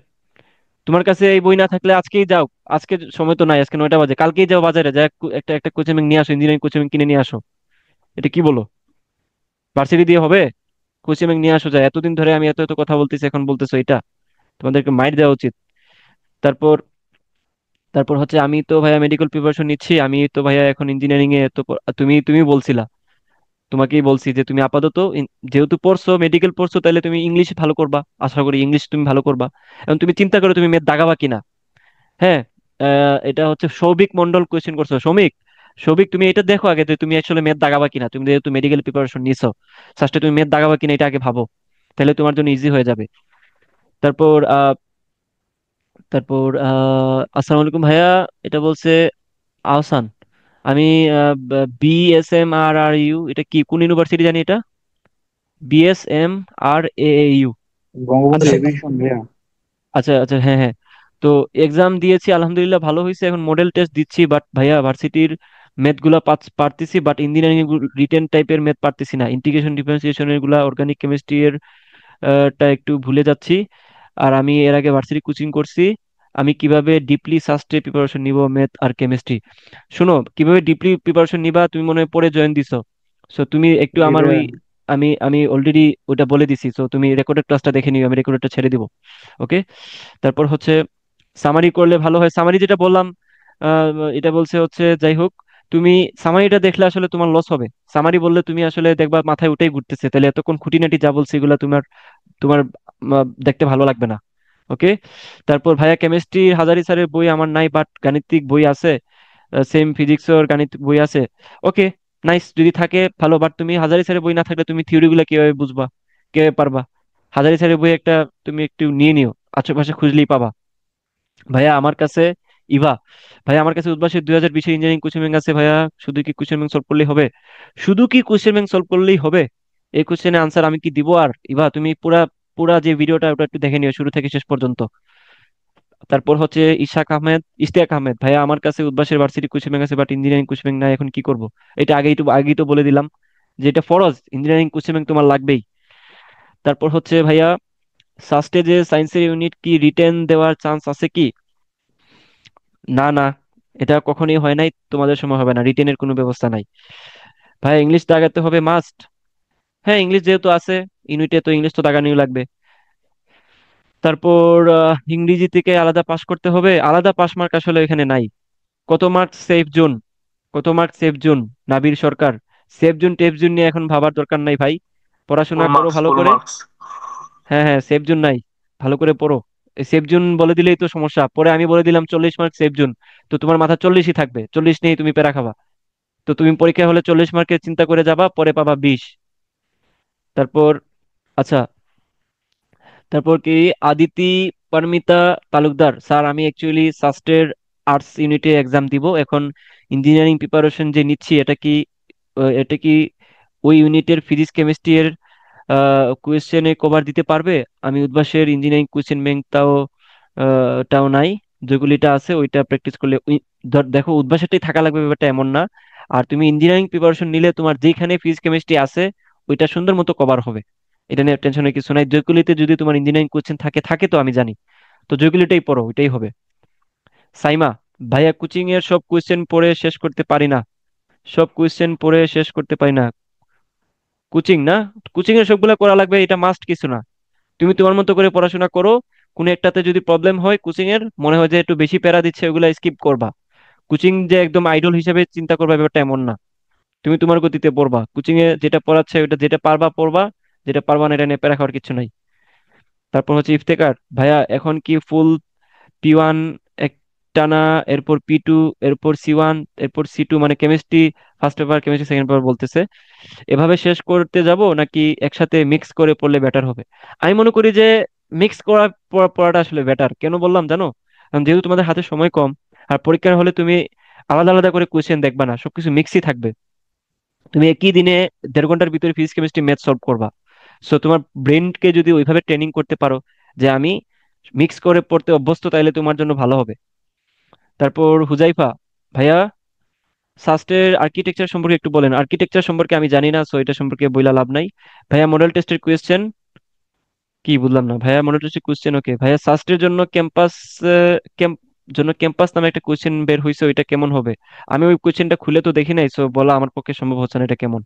তোমার কাছে এই বই না থাকলে আজকেই যাও, আজকে সময় তো নাই, আজকে 9টা বাজে, কালকেই যাও বাজারে যা একটা একটা কোচিং ব্যাংক নিয়ে আসো, ইঞ্জিনিয়ারিং কোচিং ব্যাংক কিনে নিয়ে আসো। এটা কি বলো? ভার্সিটি দিয়ে হবে? কোচিং ব্যাংক নিয়ে আসো যায়, এতদিন ধরে আমি এত এত কথা বলতেছি এখন বলতেছো এটা? তোমাদেরকে মাইর দেওয়া উচিত। তারপর তারপর হচ্ছে আমি তো ভাইয়া মেডিকেল প্রিপারেশন নিচ্ছি, আমি তো ভাইয়া এখন ইঞ্জিনিয়ারিং এ তো তুমি তুমি বলছিলা তোমাকেই বলছি যে তুমি আপাতত যেহেতু পড়ছো, মেডিকেল পড়ছো, তাহলে তুমি ইংলিশ ভালো করবা, আশা করি ইংলিশ তুমি ভালো করবা। এখন তুমি চিন্তা করো তুমি মেথ দাগাবা কিনা। হ্যাঁ, এটা হচ্ছে সৌভিক মন্ডল কোয়েশ্চেন করছো। সৌমিক, সৌভিক তুমি এটা দেখো আগে যে তুমি আসলে মেথ দাগাবা কিনা। তুমি যেহেতু মেডিকেল প্রিপারেশন নিছো, ফার্স্টে তুমি মেথ দাগাবা কিনা এটা আগে ভাবো, তাহলে তোমার জন্য ইজি হয়ে যাবে। তারপর আসসালামু আলাইকুম ভাইয়া, এটা বলছে আহসান। আমি BSMRRU, এটা কি, কোন ইউনিভার্সিটি জানি এটা? BSMRAAU। বঙ্গবন্ধু আচ্ছা এভিয়েশন ভাইয়া। আচ্ছা আচ্ছা, হ্যাঁ হ্যাঁ। তো এক্সাম দিয়েছি, আলহামদুলিল্লাহ ভালো হয়েছে। এখন মডেল টেস্ট দিচ্ছি, বাট ভাইয়া ভার্সিটির ম্যাথ গুলা পারতেছি, বাট ইঞ্জিনিয়ারিং রিটেন টাইপের ম্যাথ পারতেছি না। ইন্টিগ্রেশন ডিফারেন্সিয়েশন এর গুলা, অর্গানিক কেমিস্ট্রি এর টা একটু ভুলে যাচ্ছি। আর আমি এর আগে ভার্সিটি কোচিং করছি। আমি কিভাবে ডিপলি সাস্টে প্রিপারেশন নিব ম্যাথ আর কেমিস্ট্রি? শোনো, কিভাবে ডিপলি প্রিপারেশন নিবা, তুমি মনে হয় পরে জয়েন দিছো। সো তুমি একটু জি আমার ওই, ভাইয়া। আমি আমি অলরেডি ওটা বলে দিছি, সো তুমি রেকর্ডেড ক্লাসটা দেখে নিও, আমি রেকর্ডেডটা ছেড়ে দিব। ওকে। তারপর হচ্ছে সামারি করলে ভালো হয়। সামারি যেটা বললাম, এটা বলছে হচ্ছে, যাই হোক, তুমি সামারিটা দেখলে আসলে তোমার লস হবে। সামারি বললে তুমি আসলে দেখবা মাথায় উঠেই ঘুরতেছে, তাহলে এতক্ষণ খুঁটিনাটি যা বলছি এগুলো তোমার তোমার দেখতে ভালো লাগবে না। ওকে। তারপর ভাইয়া কেমিস্ট্রি হাজারি স্যারের বই আমার নাই, বাট গাণিতিক বই আছে, সেম ফিজিক্সের গাণিত বই আছে। ওকে, নাইস, যদি থাকে ভালো। বাট তুমি হাজারি স্যারের বই না থাকলে তুমি থিওরি গুলা কিভাবে বুঝবা, কিভাবে পারবা? হাজারি স্যারের বই একটা তুমি একটু নিয়ে নিও, আশেপাশে খুঁজলেই পাবা। ভাইয়া আমার কাছে ইভা, ভাইয়া আমার কাছে উদ্ভাসের 2020 ইঞ্জিনিয়ারিং কোশ্চেন ব্যাংক আছে ভাইয়া, শুধু কি কোশ্চেন ব্যাংক সলভ করলেই হবে? শুধু কি কোশ্চেন ব্যাংক সলভ করলেই হবে? এই কোশ্চেনের আনসার আমি কি দিব? আর ইভা তুমি পুরা পুরা যে ভিডিওটা ওটা একটু দেখে নিও শুরু থেকে শেষ পর্যন্ত। তারপর হচ্ছে ইশতিয়াক আহমেদ, ভাইয়া আমার কাছে উদ্ভাসের ভার্সিটি কোশ্চেন ব্যাংক আছে, বাট ইঞ্জিনিয়ারিং কোশ্চেন ব্যাংক নাই, এখন কি করব? এটা আগেই তো বলে দিলাম যে এটা ফরজ, ইঞ্জিনিয়ারিং কোশ্চেন ব্যাংক তোমার লাগবেই। তারপর হচ্ছে ভাইয়া সাস্টে যে সায়েন্সের ইউনিট কি রিটেন দেওয়ার চান্স আছে কি? না না, এটা কখনোই হয় নাই, তোমাদের সময় হবে না, রিটেনের কোনো ব্যবস্থা নাই। ভাই ইংলিশ দাগাতে হবে মাস্ট। হ্যাঁ, ইংলিশ যেহেতু আছে ইউনিটে, তো ইংলিশ তো দাগানোই লাগবে। তারপর ইংরেজি থেকে আলাদা পাস করতে হবে, আলাদা পাস মার্ক আসলে এখানে নাই। কত মার্ক সেফ জোন, কত মার্ক সেফ জোন? নাবির সরকার, সেফ জোন টেফ জোন নিয়ে এখন ভাবার দরকার নাই ভাই, পড়াশোনা ফুল করো মার্কস, ভালো ফুল করে। মার্কস। হ্যাঁ হ্যাঁ, সেফ জোন নাই, ভালো করে পড়ো। সেফ জোন বলে দিলেই তো সমস্যা, পরে আমি বলে দিলাম 40 মার্ক সেফ জোন, তো তোমার মাথা 40ই থাকবে, 40 নিয়েই তুমি প্যারা খাবা। তো তুমি পরীক্ষা হলে 40 মার্কের চিন্তা করে যাবা, পরে পাবা 20। তারপর আচ্ছা, তারপর কি, আদিতি পারমিতা তালুকদার, স্যার আমি অ্যাকচুয়ালি সাস্টের আর্টস ইউনিটে এক্সাম দিব এখন। ইঞ্জিনিয়ারিং প্রিপারেশন যে নিচ্ছি, এটা কি ওই ইউনিটের ফিজিক্স কেমিস্ট্রি এর কোয়েশ্চেনে কভার দিতে পারবে? আমি উদ্ভাসের ইঞ্জিনিয়ারিং কোয়েশ্চেন ব্যাংক টাও নাই, যেগুলিটা আছে ওইটা প্র্যাকটিস করলে দেখো উদ্ভাসেরটাই থাকা লাগবে ব্যাপারটা এমন না। আর তুমি ইঞ্জিনিয়ারিং প্রিপারেশন নিলে তোমার যেখানে ফিজিক্স কেমিস্ট্রি আছে ওইটা সুন্দর মতো কভার হবে, এটা নিয়ে টেনশনের কিছু নাই। যেগুলিতে যদি তোমার ইঞ্জিনিয়ারিং কোশ্চেন থাকে থাকে তো আমি জানি, তো যেগুলিটাই পড়ো ওইটাই হবে। সাইমা, ভাইয়া কোচিং এর সব কোশ্চেন পড়ে শেষ করতে পারি না, সব কোশ্চেন পড়ে শেষ করতে পারি না। কোচিং না, কোচিং এর সবগুলা করা লাগবে এটা মাস্ট কিছু না। তুমি তোমার মতো করে পড়াশোনা করো, কোনো একটাতে যদি প্রবলেম হয় কোচিং এর, মনে হয় যে একটু বেশি প্যারা দিচ্ছে, ওগুলা স্কিপ করবা। কোচিং যে একদম আইডল হিসেবে চিন্তা করবা ব্যাপারটা এমন না, তুমি তোমার গতিতে পড়বা, কোচিং এ যেটা পড়াচ্ছে ওটা যেটা পারবা পড়বা, যেটা পারবা না এটা নিয়ে প্যারা খাওয়ার কিছু নাই। তারপর হচ্ছে ইফতেকার, ভাইয়া এখন কি ফুল P1 একটানা, এরপর P2, এরপর C1, এরপর C2, মানে chemistry first paper chemistry second paper বলতেছে, এভাবে শেষ করতে যাব নাকি একসাথে মিক্স করে পড়লে বেটার হবে? আমি মনে করি যে মিক্স করা পড়াটা আসলে বেটার। কেন বললাম জানো? কারণ যেহেতু তোমাদের হাতে সময় কম, আর পরীক্ষার হলে তুমি আলাদা আলাদা করে কোয়েশ্চেন দেখবা না, সবকিছু মিক্সই থাকবে। তুমি একই দিনে 1.5 ঘন্টার ভিতরে ফিজিক্স কেমিস্ট্রি ম্যাথ সলভ করবা। সো তোমার ব্রেনকে যদি ওইভাবে ট্রেনিং করতে পারো যে আমি মিক্স করে পড়তে অভ্যস্ত, তাইলে তোমার জন্য ভালো হবে। তারপর হুজাইফা, ভাইয়া সাস্টের আর্কিটেকচার সম্পর্কে একটু বলেন। আর্কিটেকচার সম্পর্কে আমি জানি না, সো এটা সম্পর্কে বইলা লাভ নাই। ভাইয়া মডেল টেস্টের কোয়েশ্চেন কি, বুঝলাম না ভাইয়া, মডেল টেস্টের কোয়েশ্চেন ওকে। ভাইয়া সাস্টের জন্য ক্যাম্পাস নামে একটা কোয়েশ্চেন বের হয়েছে, ওইটা কেমন হবে? আমি ওই কোয়েশ্চেনটা খুলে তো দেখি নাই, সো বলা আমার পক্ষে সম্ভব হচ্ছে না এটা কেমন।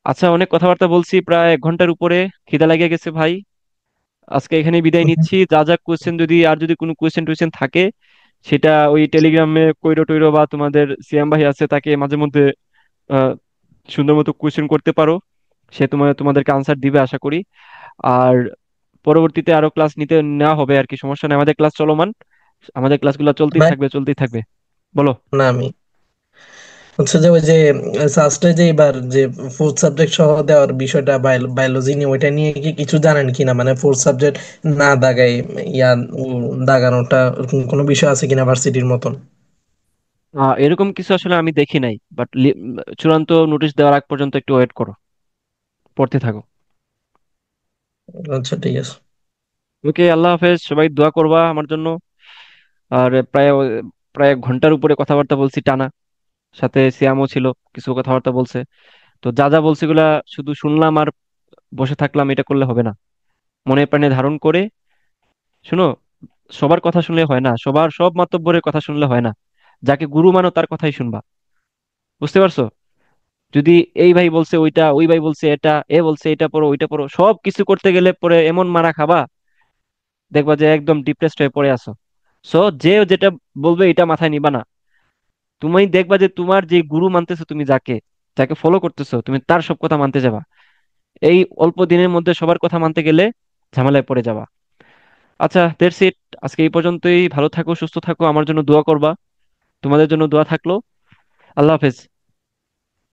আচ্ছা, অনেক কথাবার্তা বলছি, প্রায় 1 ঘন্টার উপরে, খিদা লেগে গেছে ভাই। আজকে এখানে বিদায় নিচ্ছি। যা যা কোয়েশ্চেন, যদি কোনো কোয়েশ্চেন টোয়েশ্চেন থাকে সেটা ওই টেলিগ্রামে কইরো টইরো, বা তোমাদের সিয়াম ভাই আছে তাকে মাঝে মধ্যে সুন্দর মতো কোয়েশ্চেন করতে পারো, সে তোমাদেরকে আনসার দিবে আশা করি। আর পরবর্তীতে আরো ক্লাস নেওয়া হবে আর কি, সমস্যা নেই, আমাদের ক্লাস চলমান, আমাদের ক্লাসগুলো চলতেই ভাই থাকবে চলতেই থাকবে। বলো। না আমি হচ্ছে যে ওই যে সাস্টে যে এবার যে ফোর্থ সাবজেক্ট সহ দেওয়ার বিষয়টা বায়োলজি নিয়ে, ওইটা নিয়ে কি কিছু জানেন কিনা, মানে ফোর্থ সাবজেক্ট না দাগাই ইয়া দাগানোটা এরকম কোনো বিষয় আছে কিনা ভার্সিটির মতন? এরকম কিছু আসলে আমি দেখি নাই, বাট চূড়ান্ত নোটিশ দেওয়ার আগ পর্যন্ত একটু ওয়েট করো, পড়তে থাকো। আচ্ছা ঠিক আছে। ওকে, আল্লাহ হাফেজ, সবাই দোয়া করবা আমার জন্য। আর প্রায় 1 ঘন্টার উপরে কথাবার্তা বলছি টানা, সাথে সিয়ামও ছিল, কিছু কথাবার্তা বলছে। তো যা যা বলছে এগুলা শুধু শুনলাম আর বসে থাকলাম, এটা করলে হবে না। মনে প্রাণে ধারণ করে শুনো, সবার কথা শুনলে হয় না, সবার সব মাতব্বরের কথা শুনলে হয় না, যাকে গুরু মানো তার কথাই শুনবা। বুঝতে পারছো? যদি এই ভাই বলছে ওইটা, ওই ভাই বলছে এটা, এ বলছে এটা পড়ো ওইটা পড়ো, সব কিছু করতে গেলে পরে এমন মারা খাবা, দেখবা যে একদম ডিপ্রেসড হয়ে পড়ে আছো। সো যে যেটা বলবে এটা মাথায় নিবা না, তুমি দেখবা যে তোমার যে গুরু মানতেছো, তুমি যাকে যাকে ফলো করতেছো, তুমি তার সব কথা মানতে যাবা। এই অল্প দিনের মধ্যে সবার কথা মানতে গেলে ঝামেলায় পড়ে যাবা। আচ্ছা, দ্যাটস ইট, আজকে এই পর্যন্তই। ভালো থাকো, সুস্থ থাকো, আমার জন্য দোয়া করবা, তোমাদের জন্য দোয়া থাকলো। আল্লাহ হাফেজ।